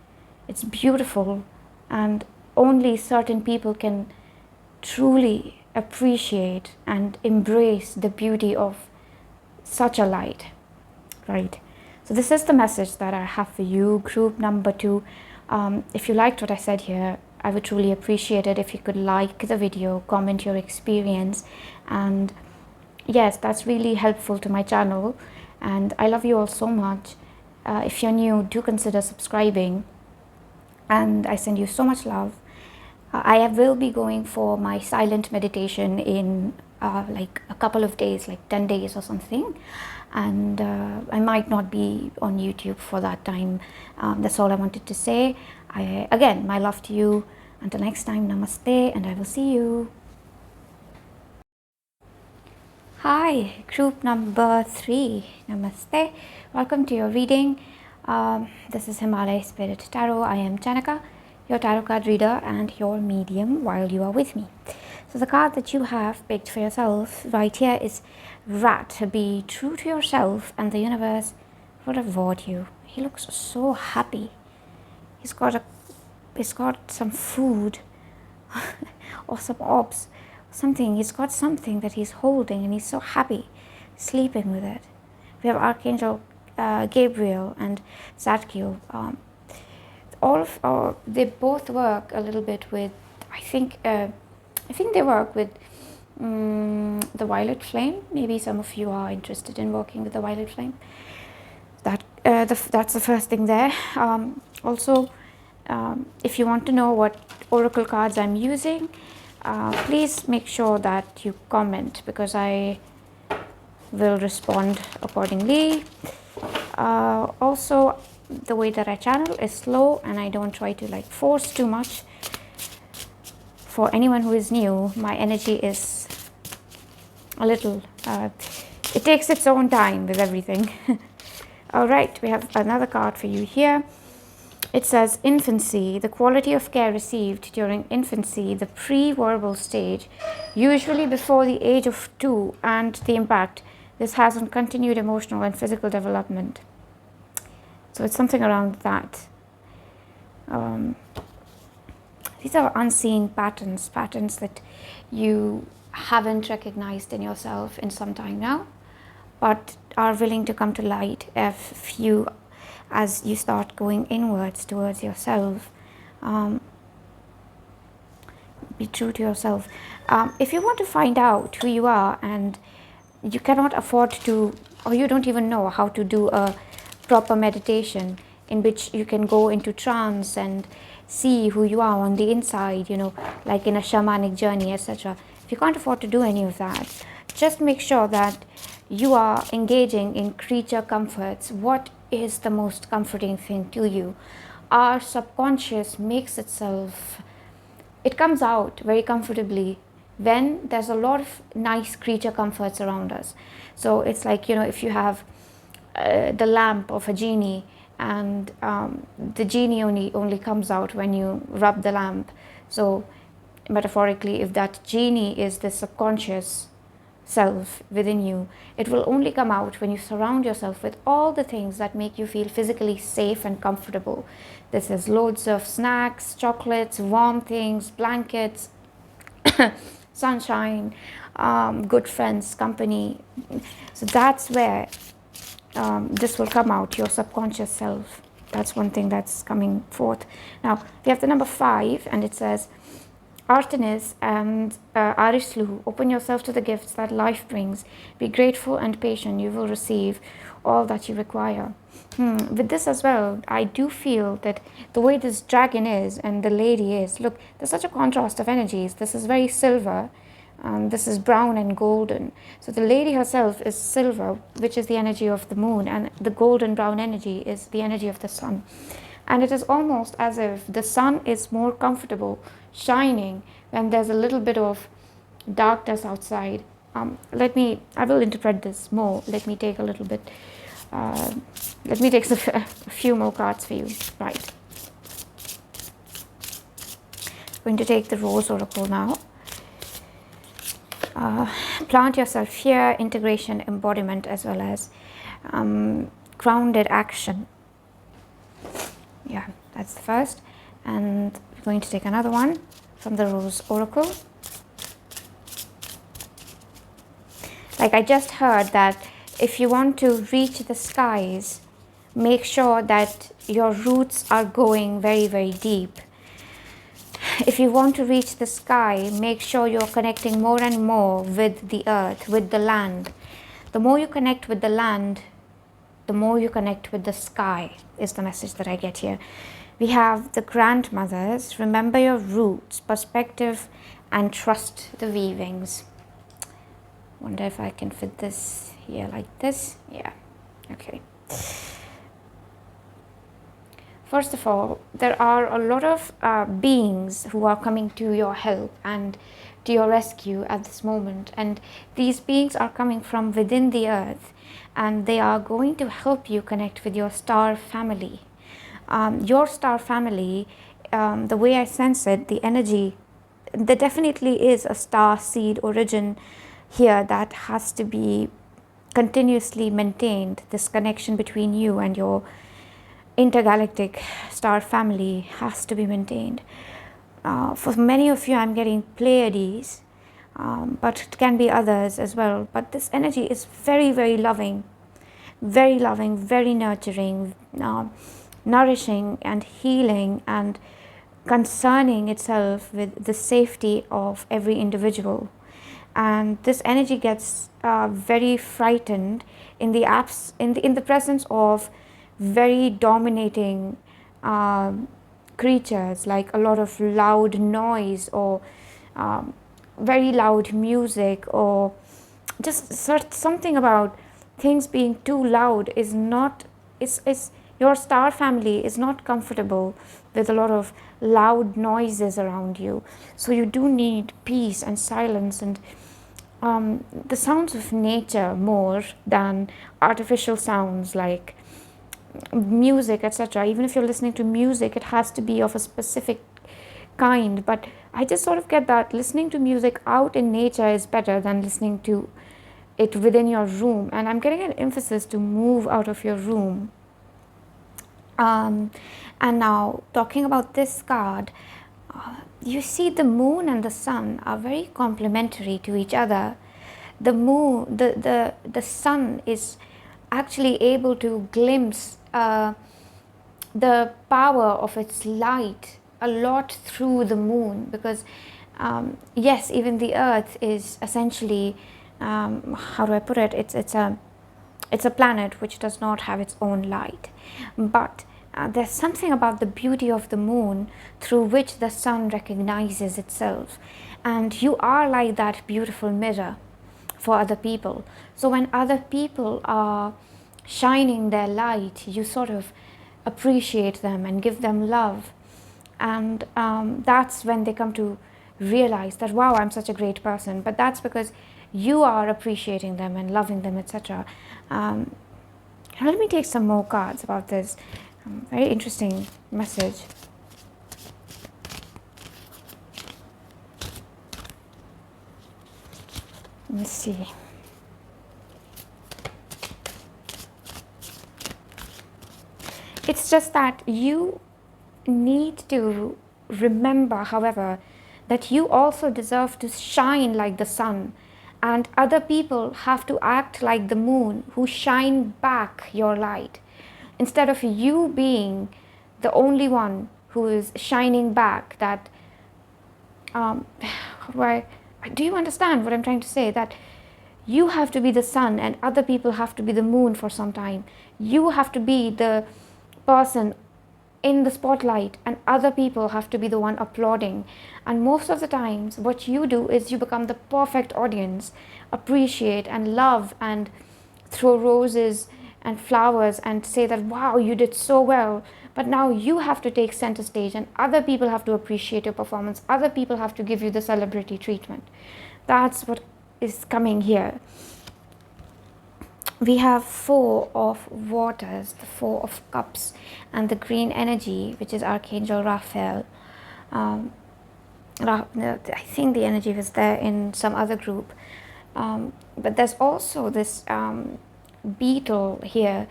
It's beautiful, and only certain people can truly appreciate and embrace the beauty of such a light, right? So this is the message that I have for you, group number 2. If you liked what I said here, I would truly appreciate it if you could like the video, comment your experience, and yes, that's really helpful to my channel. And I love you all so much. If you're new, do consider subscribing, and I send you so much love. I will be going for my silent meditation in like a couple of days, like 10 days or something, and I might not be on YouTube for that time. That's all I wanted to say. Again, my love to you. Until next time, namaste, and I will see you. Hi, group number 3, namaste. Welcome to your reading. This is Himalaya Spirit Tarot. I am Janaka, your tarot card reader and your medium while you are with me. So the card that you have picked for yourself right here is Rat. Be true to yourself and the universe will reward you. He looks so happy. He's got some food or some orbs, something. He's got something that he's holding and he's so happy, sleeping with it. We have Archangel Gabriel and Zadkiel. They both work a little bit with, I think they work with the violet flame. Maybe some of you are interested in working with the violet flame. That's the first thing there. Also, if you want to know what oracle cards I'm using, please make sure that you comment, because I will respond accordingly. Also, the way that I channel is slow and I don't try to like force too much. For anyone who is new, my energy is a little, it takes its own time with everything. All right, we have another card for you here. It says infancy, the quality of care received during infancy, the pre-verbal stage, usually before the age of 2, and the impact this has on continued emotional and physical development. So it's something around that. These are unseen patterns that you haven't recognized in yourself in some time now, but are willing to come to light as you start going inwards towards yourself. Be true to yourself. If you want to find out who you are and you cannot afford to, or you don't even know how to do a proper meditation in which you can go into trance and see who you are on the inside, like in a shamanic journey, etc. If you can't afford to do any of that, just make sure that you are engaging in creature comforts. What is the most comforting thing to you? Our subconscious it comes out very comfortably when there's a lot of nice creature comforts around us. So it's like, if you have the lamp of a genie, and the genie only comes out when you rub the lamp. So metaphorically, if that genie is the subconscious self within you, it will only come out when you surround yourself with all the things that make you feel physically safe and comfortable. This is loads of snacks, chocolates, warm things, blankets, sunshine, good friends, company. So that's where this will come out, your subconscious self. That's one thing that's coming forth. Now we have the number 5, and it says Artemis and Arislu, open yourself to the gifts that life brings. Be grateful and patient. You will receive all that you require. With this as well, I do feel that the way this dragon is and the lady is, look, there's such a contrast of energies. This is very silver. This is brown and golden. So the lady herself is silver, which is the energy of the moon, and the golden brown energy is the energy of the sun. And it is almost as if the sun is more comfortable shining when there's a little bit of darkness outside. I will interpret this more. Let me take a few more cards for you. Right. I'm going to take the Rose Oracle now. Plant yourself here, integration, embodiment, as well as grounded action. Yeah, that's the first. And we're going to take another one from the Rose Oracle. Like I just heard that if you want to reach the skies, make sure that your roots are going very, very deep. If you want to reach the sky, make sure you're connecting more and more with the earth, with the land. The more you connect with the land, the more you connect with the sky, is the message that I get here. We have the grandmothers. Remember your roots, perspective, and trust the weavings. Wonder if I can fit this here like this. Yeah, okay. First of all, there are a lot of beings who are coming to your help and to your rescue at this moment. And these beings are coming from within the earth, and they are going to help you connect with your star family. Your star family, the way I sense it, the energy, there definitely is a star seed origin here that has to be continuously maintained. This connection between you and your intergalactic star family has to be maintained. For many of you, I'm getting Pleiades, but it can be others as well. But this energy is very, very loving, very nurturing, nourishing and healing, and concerning itself with the safety of every individual. And this energy gets very frightened in the presence of very dominating creatures, like a lot of loud noise, or very loud music, or just something about things being too loud is not, is your star family is not comfortable with a lot of loud noises around you. So you do need peace and silence and the sounds of nature more than artificial sounds like music, etc. Even if you're listening to music, it has to be of a specific kind. But I just sort of get that listening to music out in nature is better than listening to it within your room. And I'm getting an emphasis to move out of your room. And now, talking about this card, you see the moon and the sun are very complementary to each other. The moon, the sun is actually able to glimpse the power of its light a lot through the moon, because yes, even the earth is essentially, how do I put it, it's a planet which does not have its own light, but there's something about the beauty of the moon through which the sun recognizes itself, and you are like that beautiful mirror for other people. So when other people are shining their light, you sort of appreciate them and give them love, and that's when they come to realize that, wow, I'm such a great person. But that's because you are appreciating them and loving them, etc. Let me take some more cards about this. Very interesting message. Let me see. It's just that you need to remember, however, that you also deserve to shine like the sun, and other people have to act like the moon, who shine back your light. Instead of you being the only one who is shining back, that do you understand what I'm trying to say? That you have to be the sun and other people have to be the moon for some time. You have to be the person in the spotlight and other people have to be the one applauding. And most of the times what you do is you become the perfect audience, appreciate and love and throw roses and flowers and say that, wow, you did so well. But now you have to take center stage and other people have to appreciate your performance. Other people have to give you the celebrity treatment. That's what is coming here. We have Four of Waters, the Four of Cups, and the green energy, which is Archangel Raphael. I think the energy was there in some other group. But there's also this beetle here.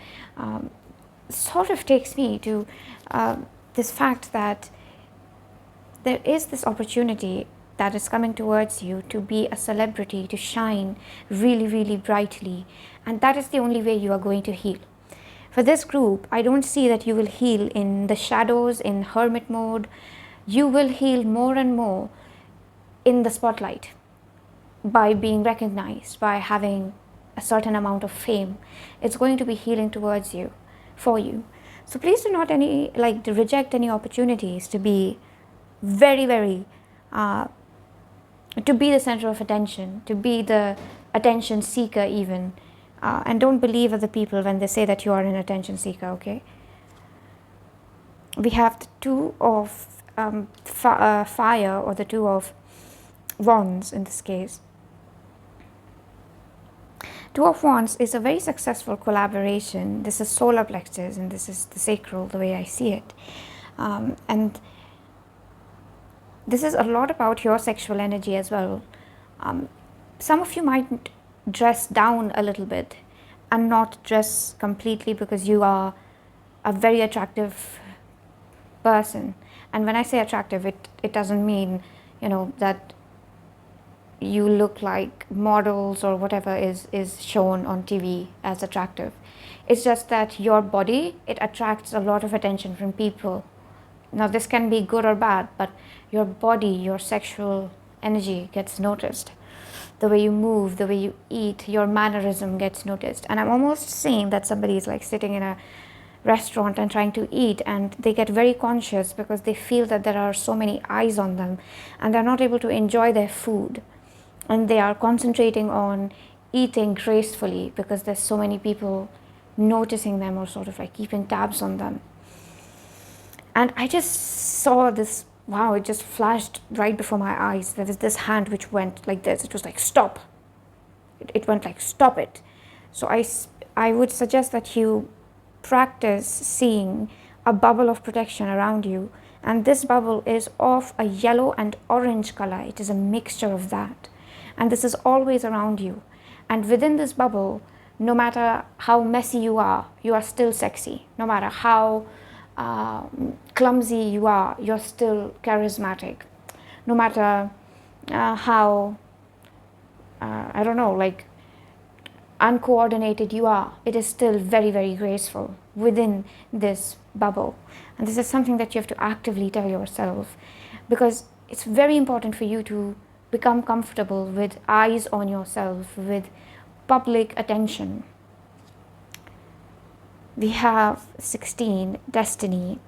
Sort of takes me to this fact that there is this opportunity that is coming towards you to be a celebrity, to shine really, really brightly. And that is the only way you are going to heal. For this group, I don't see that you will heal in the shadows, in hermit mode. You will heal more and more in the spotlight, by being recognized, by having a certain amount of fame. It's going to be healing towards you, for you. So please do not reject any opportunities to be very to be the center of attention, to be the attention seeker even. And don't believe other people when they say that you are an attention seeker, okay? We have the two of fire, or the two of wands in this case. Two of Wands is a very successful collaboration. This is solar plexus and this is the sacral, the way I see it. And this is a lot about your sexual energy as well. Some of you might dress down a little bit and not dress completely because you are a very attractive person. And when I say attractive, it doesn't mean, that you look like models or whatever is shown on TV as attractive. It's just that your body, it attracts a lot of attention from people. Now this can be good or bad, but your body, your sexual energy gets noticed. The way you move, the way you eat, your mannerism gets noticed. And I'm almost saying that somebody is like sitting in a restaurant and trying to eat, and they get very conscious because they feel that there are so many eyes on them and they're not able to enjoy their food. And they are concentrating on eating gracefully because there's so many people noticing them or sort of like keeping tabs on them. And I just saw this, wow, it just flashed right before my eyes. There was this hand which went like this. It was like, stop. It went like, stop it. So I would suggest that you practice seeing a bubble of protection around you. And this bubble is of a yellow and orange color. It is a mixture of that. And this is always around you. And within this bubble, no matter how messy you are still sexy. No matter how clumsy you are, you're still charismatic. No matter how, uncoordinated you are, it is still very, very graceful within this bubble. And this is something that you have to actively tell yourself, because it's very important for you to become comfortable with eyes on yourself, with public attention. We have 16, Destiny.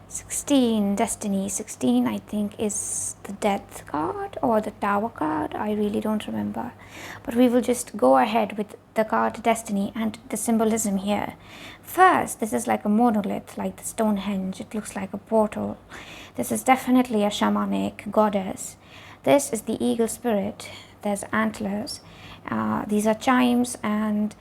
16, Destiny. 16, I think, is the Death card or the Tower card. I really don't remember. But we will just go ahead with the card Destiny and the symbolism here. First, this is like a monolith, like the Stonehenge. It looks like a portal. This is definitely a shamanic goddess. This is the eagle spirit. There's antlers. These are chimes, and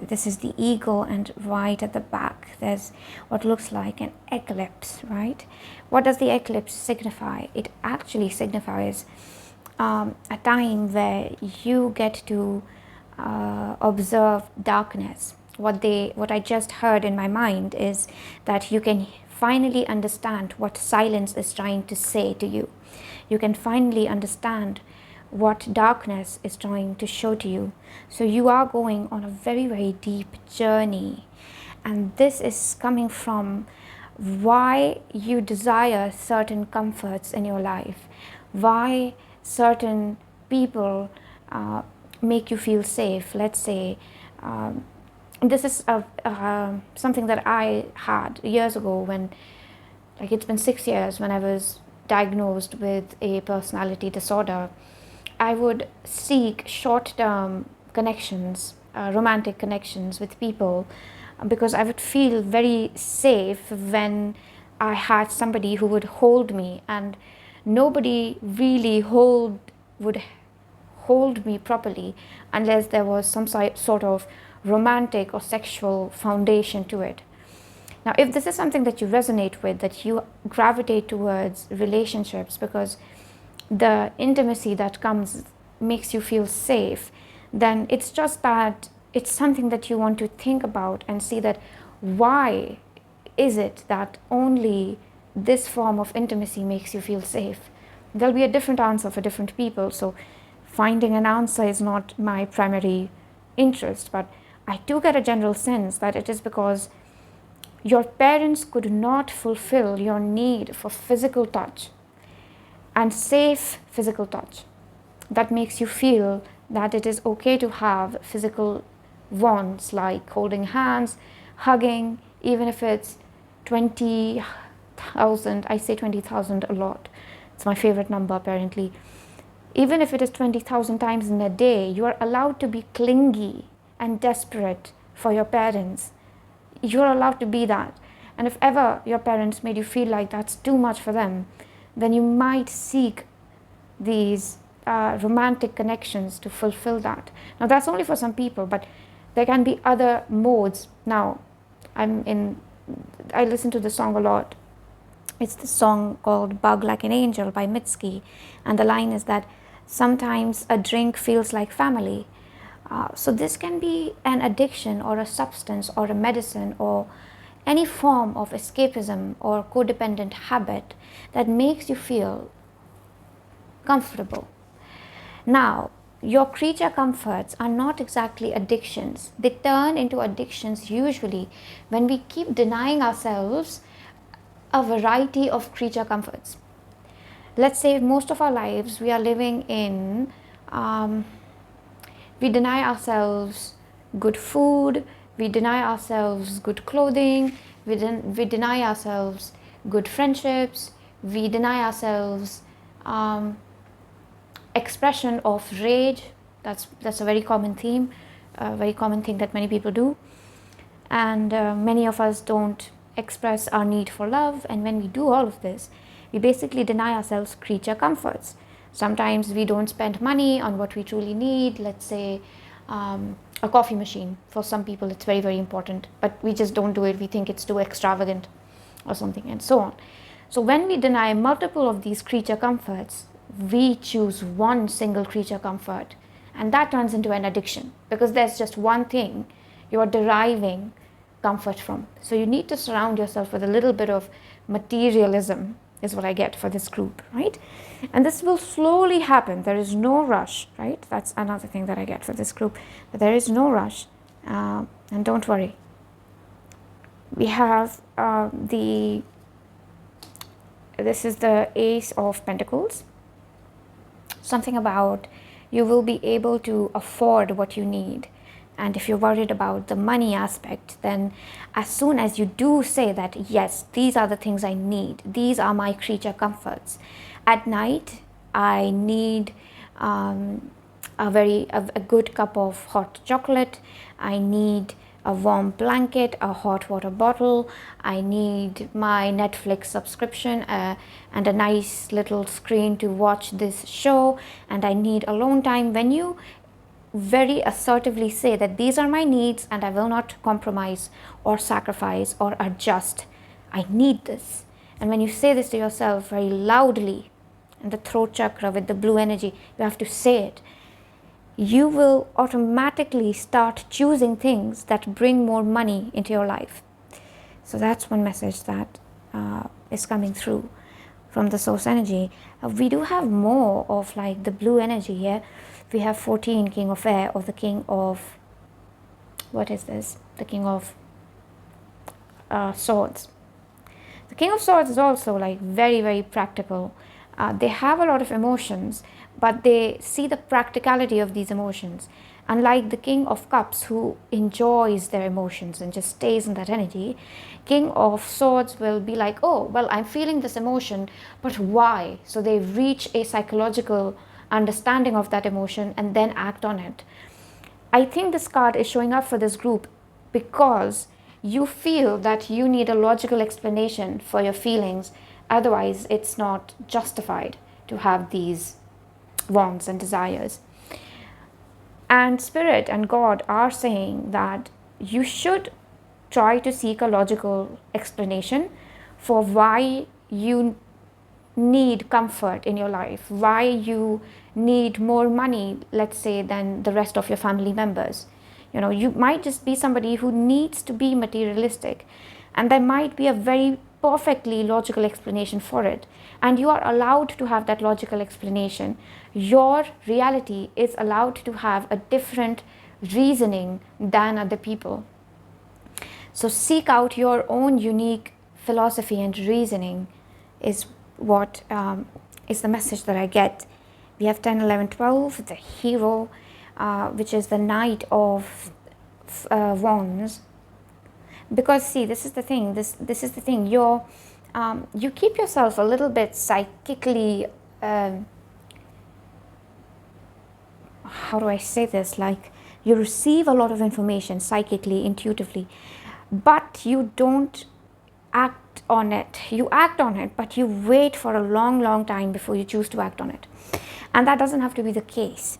this is the eagle, and right at the back there's what looks like an eclipse, right? What does the eclipse signify? It actually signifies a time where you get to observe darkness. What I just heard in my mind is that you can finally understand what silence is trying to say to you. You can finally understand what darkness is trying to show to you. So you are going on a very, very deep journey. And this is coming from why you desire certain comforts in your life, why certain people make you feel safe. Let's say, this is something that I had years ago when, like, it's been 6 years when I was diagnosed with a personality disorder. I would seek short-term connections, romantic connections with people, because I would feel very safe when I had somebody who would hold me, and nobody really would hold me properly unless there was some sort of romantic or sexual foundation to it. Now, if this is something that you resonate with, that you gravitate towards relationships because the intimacy that comes makes you feel safe, then it's just that it's something that you want to think about and see that why is it that only this form of intimacy makes you feel safe. There'll be a different answer for different people, so finding an answer is not my primary interest, but I do get a general sense that it is because your parents could not fulfill your need for physical touch and safe physical touch. That makes you feel that it is okay to have physical wants like holding hands, hugging, even if it's 20,000. I say 20,000 a lot. It's my favorite number apparently. Even if it is 20,000 times in a day, you are allowed to be clingy and desperate for your parents. You're allowed to be that. And if ever your parents made you feel like that's too much for them, then you might seek these romantic connections to fulfill that. Now that's only for some people, but there can be other modes. Now I listen to this song a lot. It's the song called Bug Like an Angel by Mitski, and the line is that sometimes a drink feels like family. So this can be an addiction or a substance or a medicine or any form of escapism or codependent habit that makes you feel comfortable. Now, your creature comforts are not exactly addictions. They turn into addictions usually when we keep denying ourselves a variety of creature comforts. Let's say most of our lives we are living in, we deny ourselves good food, we deny ourselves good clothing, we deny ourselves good friendships, we deny ourselves expression of rage. That's a very common theme, a very common thing that many people do. And many of us don't express our need for love. And when we do all of this, we basically deny ourselves creature comforts. Sometimes we don't spend money on what we truly need. Let's say a coffee machine. For some people it's very, very important, but we just don't do it. We think it's too extravagant or something, and so on. So when we deny multiple of these creature comforts, we choose one single creature comfort, and that turns into an addiction because there's just one thing you are deriving comfort from. So you need to surround yourself with a little bit of materialism, is what I get for this group, right? And this will slowly happen. There is no rush, right? That's another thing that I get for this group, but there is no rush. And don't worry. We have this is the Ace of Pentacles. Something about you will be able to afford what you need. And if you're worried about the money aspect, then as soon as you do say that, yes, these are the things I need, these are my creature comforts. At night, I need a good cup of hot chocolate. I need a warm blanket, a hot water bottle. I need my Netflix subscription and a nice little screen to watch this show. And I need alone time. When you very assertively say that these are my needs and I will not compromise or sacrifice or adjust, I need this. And when you say this to yourself very loudly in the throat chakra with the blue energy, you have to say it. You will automatically start choosing things that bring more money into your life. So that's one message that is coming through from the source energy. We do have more of like the blue energy here. We have 14, King of Air, or the King of, what is this? The King of Swords. The King of Swords is also like very, very practical. They have a lot of emotions, but they see the practicality of these emotions. Unlike the King of Cups, who enjoys their emotions and just stays in that energy, King of Swords will be like, oh, well, I'm feeling this emotion, but why? So they reach a psychological understanding of that emotion and then act on it. I think this card is showing up for this group because you feel that you need a logical explanation for your feelings. Otherwise, it's not justified to have these wants and desires. And Spirit and God are saying that you should try to seek a logical explanation for why you need comfort in your life, why you need more money, let's say, than the rest of your family members. You know, you might just be somebody who needs to be materialistic, and there might be a very perfectly logical explanation for it, and you are allowed to have that logical explanation. Your reality is allowed to have a different reasoning than other people. So seek out your own unique philosophy and reasoning is what is the message that I get. We have 10, 11, 12, the hero, which is the knight of wands. Because see, this is the thing, this is the thing, you keep yourself a little bit psychically, how do I say this, like you receive a lot of information psychically, intuitively, but you don't act on it. You act on it, but you wait for a long time before you choose to act on it. And that doesn't have to be the case,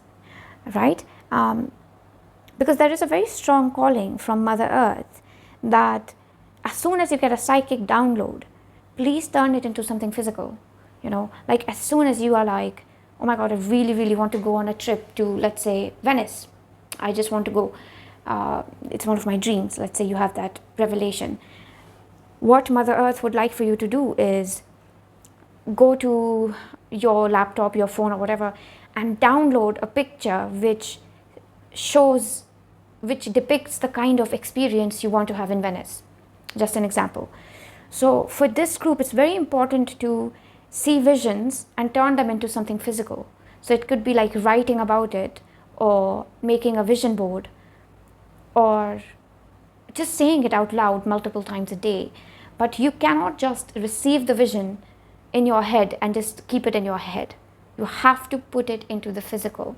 right? Because there is a very strong calling from Mother Earth that as soon as you get a psychic download, please turn it into something physical. You know, like as soon as you are like, oh my God, I really want to go on a trip to, let's say, Venice. I just want to go. It's one of my dreams. Let's say you have that revelation. What Mother Earth would like for you to do is go to your laptop, your phone or whatever, and download a picture which depicts the kind of experience you want to have in Venice. Just an example. So for this group, it's very important to see visions and turn them into something physical. So it could be like writing about it, or making a vision board, or just saying it out loud multiple times a day. But you cannot just receive the vision in your head and just keep it in your head. You have to put it into the physical.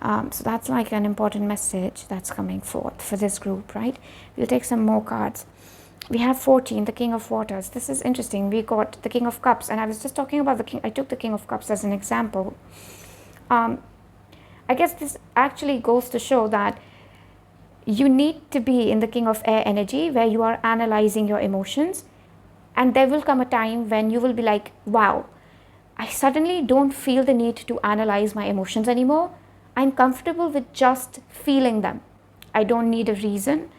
So that's like an important message that's coming forth for this group, right? We'll take some more cards. We have 14, the King of Waters. This is interesting. We got the King of Cups, and I was just talking about the King. I took the King of Cups as an example. I guess this actually goes to show that you need to be in the King of Air energy where you are analyzing your emotions, and there will come a time when you will be like, wow, I suddenly don't feel the need to analyze my emotions anymore. I'm comfortable with just feeling them. I don't need a reason.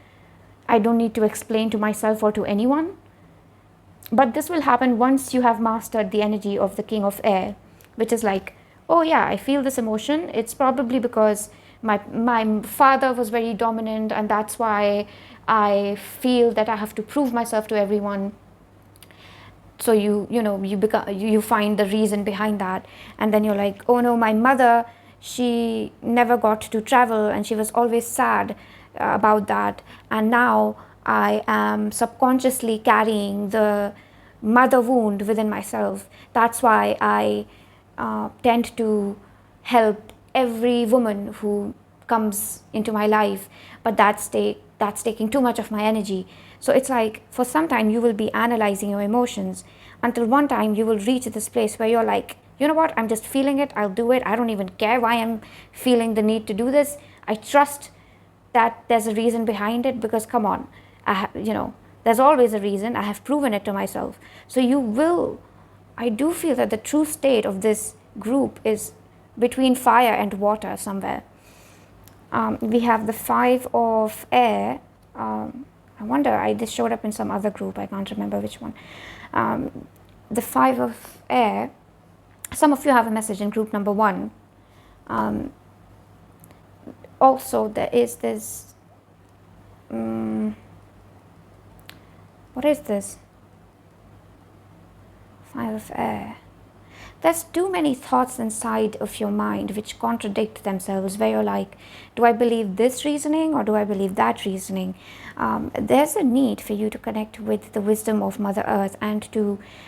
I don't need to explain to myself or to anyone. But this will happen once you have mastered the energy of the King of Air, which is like, oh yeah, I feel this emotion. It's probably because my father was very dominant, and that's why I feel that I have to prove myself to everyone. So you find the reason behind that, and then you're like, oh no, my mother, she never got to travel and she was always sad about that, and now I am subconsciously carrying the mother wound within myself. That's why I tend to help every woman who comes into my life, but that's taking too much of my energy. So it's like for some time you will be analyzing your emotions until one time you will reach this place where you're like, you know what, I'm just feeling it, I'll do it. I don't even care why I'm feeling the need to do this. I trust that there's a reason behind it, because come on, there's always a reason. I have proven it to myself. So I do feel that the true state of this group is between fire and water somewhere. We have the 5 of Air. I wonder, this showed up in some other group, I can't remember which one. The 5 of Air, some of you have a message in group number 1. Also, there is this, what is this? 5 of Air. There's too many thoughts inside of your mind which contradict themselves, where you're like, do I believe this reasoning or do I believe that reasoning? There's a need for you to connect with the wisdom of Mother Earth, and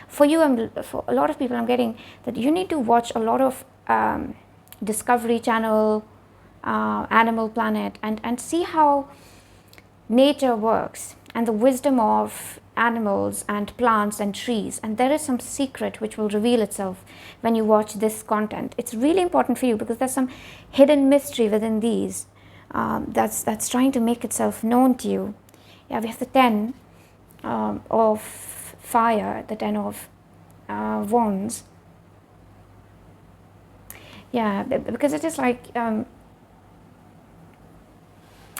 for a lot of people, I'm getting that you need to watch a lot of Discovery Channel, Animal Planet, and see how nature works and the wisdom of animals and plants and trees. And there is some secret which will reveal itself when you watch this content. It's really important for you because there's some hidden mystery within these that's trying to make itself known to you. Yeah, we have the 10 of fire, the 10 of wands. Yeah, because it is like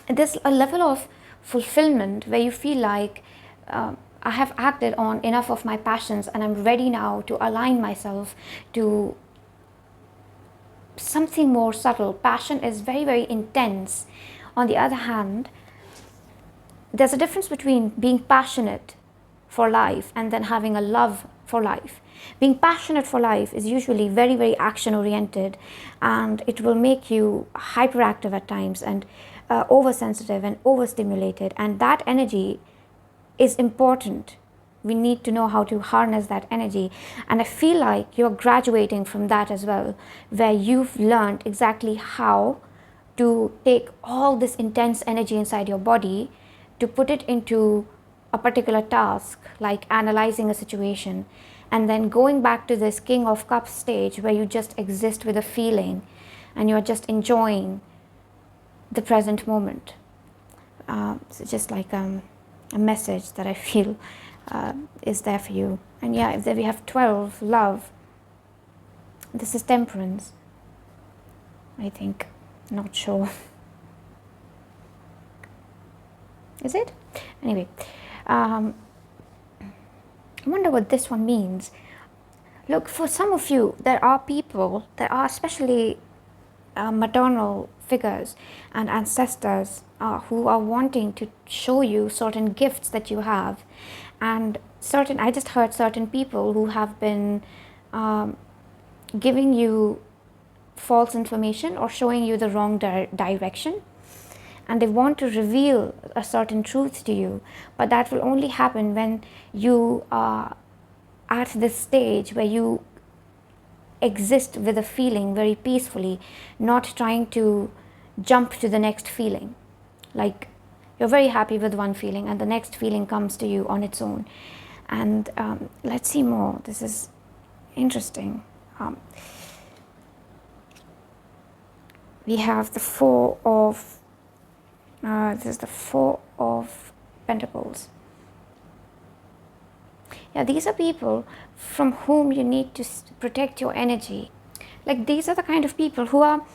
there's a level of fulfillment where you feel like I have acted on enough of my passions and I'm ready now to align myself to something more subtle. Passion is very, very intense. On the other hand, there's a difference between being passionate for life and then having a love for life. Being passionate for life is usually very, very action oriented, and it will make you hyperactive at times and oversensitive and overstimulated, and that energy is important. We need to know how to harness that energy, and I feel like you're graduating from that as well, where you've learned exactly how to take all this intense energy inside your body to put it into a particular task, like analyzing a situation, and then going back to this King of Cups stage where you just exist with a feeling and you're just enjoying the present moment. So just like a message that I feel is there for you. And yeah, if there we have 12, love. This is temperance, I think. Not sure. Is it? Anyway, I wonder what this one means. Look, for some of you, there are people, there are especially maternal figures and ancestors who are wanting to show you certain gifts that you have, and I just heard certain people who have been giving you false information or showing you the wrong direction, and they want to reveal a certain truth to you, but that will only happen when you are at this stage where you exist with a feeling very peacefully, not trying to jump to the next feeling. Like you're very happy with one feeling and the next feeling comes to you on its own. And let's see more. This is interesting. We have the Four of this is the Four of Pentacles. Yeah, these are people from whom you need to protect your energy. Like these are the kind of people who are,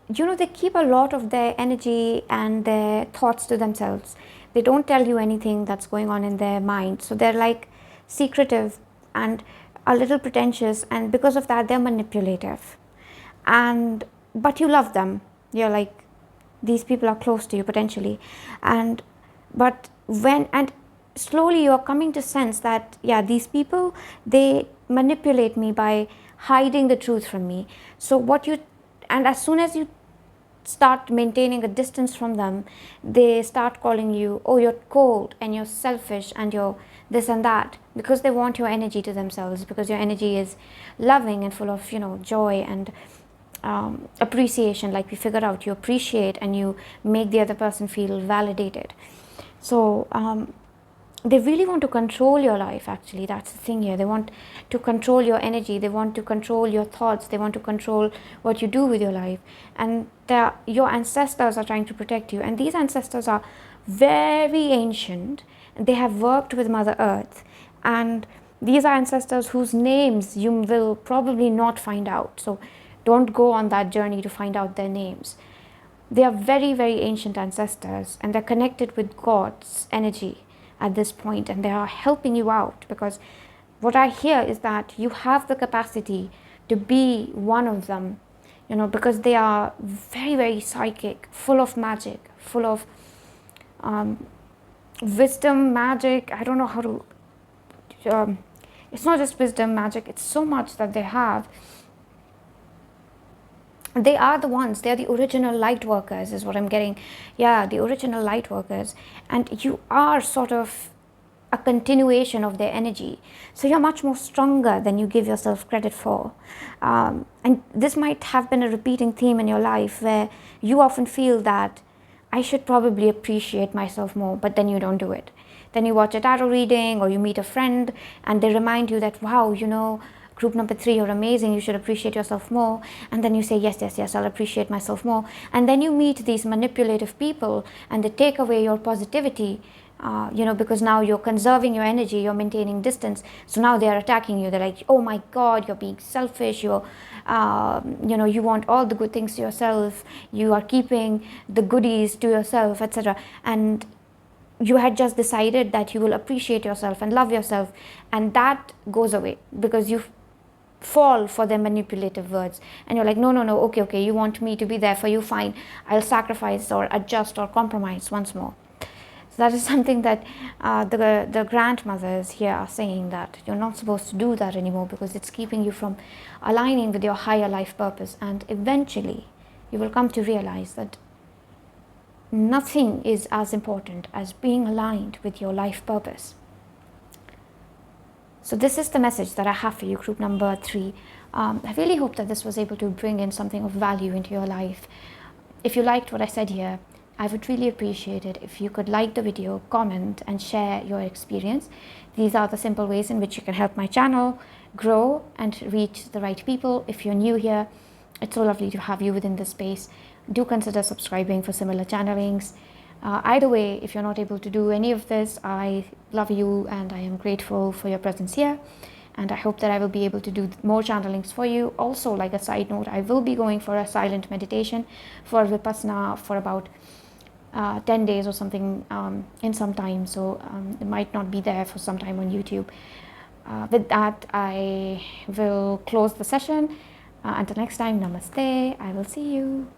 they keep a lot of their energy and their thoughts to themselves. They don't tell you anything that's going on in their mind. So they're like secretive and a little pretentious, and because of that they're manipulative. But you love them. You're like, these people are close to you potentially, and slowly you're coming to sense that these people, they manipulate me by hiding the truth from me. And as soon as you start maintaining a distance from them, they start calling you, oh, you're cold and you're selfish and you're this and that, because they want your energy to themselves, because your energy is loving and full of joy and appreciation. Like we figured out, you appreciate and you make the other person feel validated. So they really want to control your life. Actually, that's the thing here. They want to control your energy, they want to control your thoughts, they want to control what you do with your life. And your ancestors are trying to protect you, and these ancestors are very ancient. They have worked with Mother Earth, and these are ancestors whose names you will probably not find out. So don't go on that journey to find out their names. They are very, very ancient ancestors, and they're connected with God's energy at this point, and they are helping you out, because what I hear is that you have the capacity to be one of them, because they are very, very psychic, full of magic, full of wisdom, magic. I don't know how to it's not just wisdom, magic, it's so much that they have. They are the ones, they are the original light workers, is what I'm getting. Yeah, the original light workers. And you are sort of a continuation of their energy. So you're much more stronger than you give yourself credit for. And this might have been a repeating theme in your life, where you often feel that I should probably appreciate myself more, but then you don't do it. Then you watch a tarot reading or you meet a friend and they remind you that, wow, group number 3, you're amazing, you should appreciate yourself more. And then you say, yes, I'll appreciate myself more. And then you meet these manipulative people and they take away your positivity, because now you're conserving your energy, you're maintaining distance. So now they're attacking you. They're like, oh my God, you're being selfish. You want all the good things to yourself. You are keeping the goodies to yourself, etc. And you had just decided that you will appreciate yourself and love yourself, and that goes away because you've fall for their manipulative words, and you're like, no, no, no, okay, you want me to be there for you, fine, I'll sacrifice or adjust or compromise once more. So that is something that the grandmothers here are saying, that you're not supposed to do that anymore, because it's keeping you from aligning with your higher life purpose. And eventually you will come to realize that nothing is as important as being aligned with your life purpose. So this is the message that I have for you, group number 3. I really hope that this was able to bring in something of value into your life. If you liked what I said here, I would really appreciate it if you could like the video, comment and share your experience. These are the simple ways in which you can help my channel grow and reach the right people. If you're new here, it's so lovely to have you within this space. Do consider subscribing for similar channelings. Either way, if you're not able to do any of this, I love you and I am grateful for your presence here. And I hope that I will be able to do more channelings for you. Also, like a side note, I will be going for a silent meditation for Vipassana for about 10 days or something in some time. So it might not be there for some time on YouTube. With that, I will close the session. Until next time, namaste. I will see you.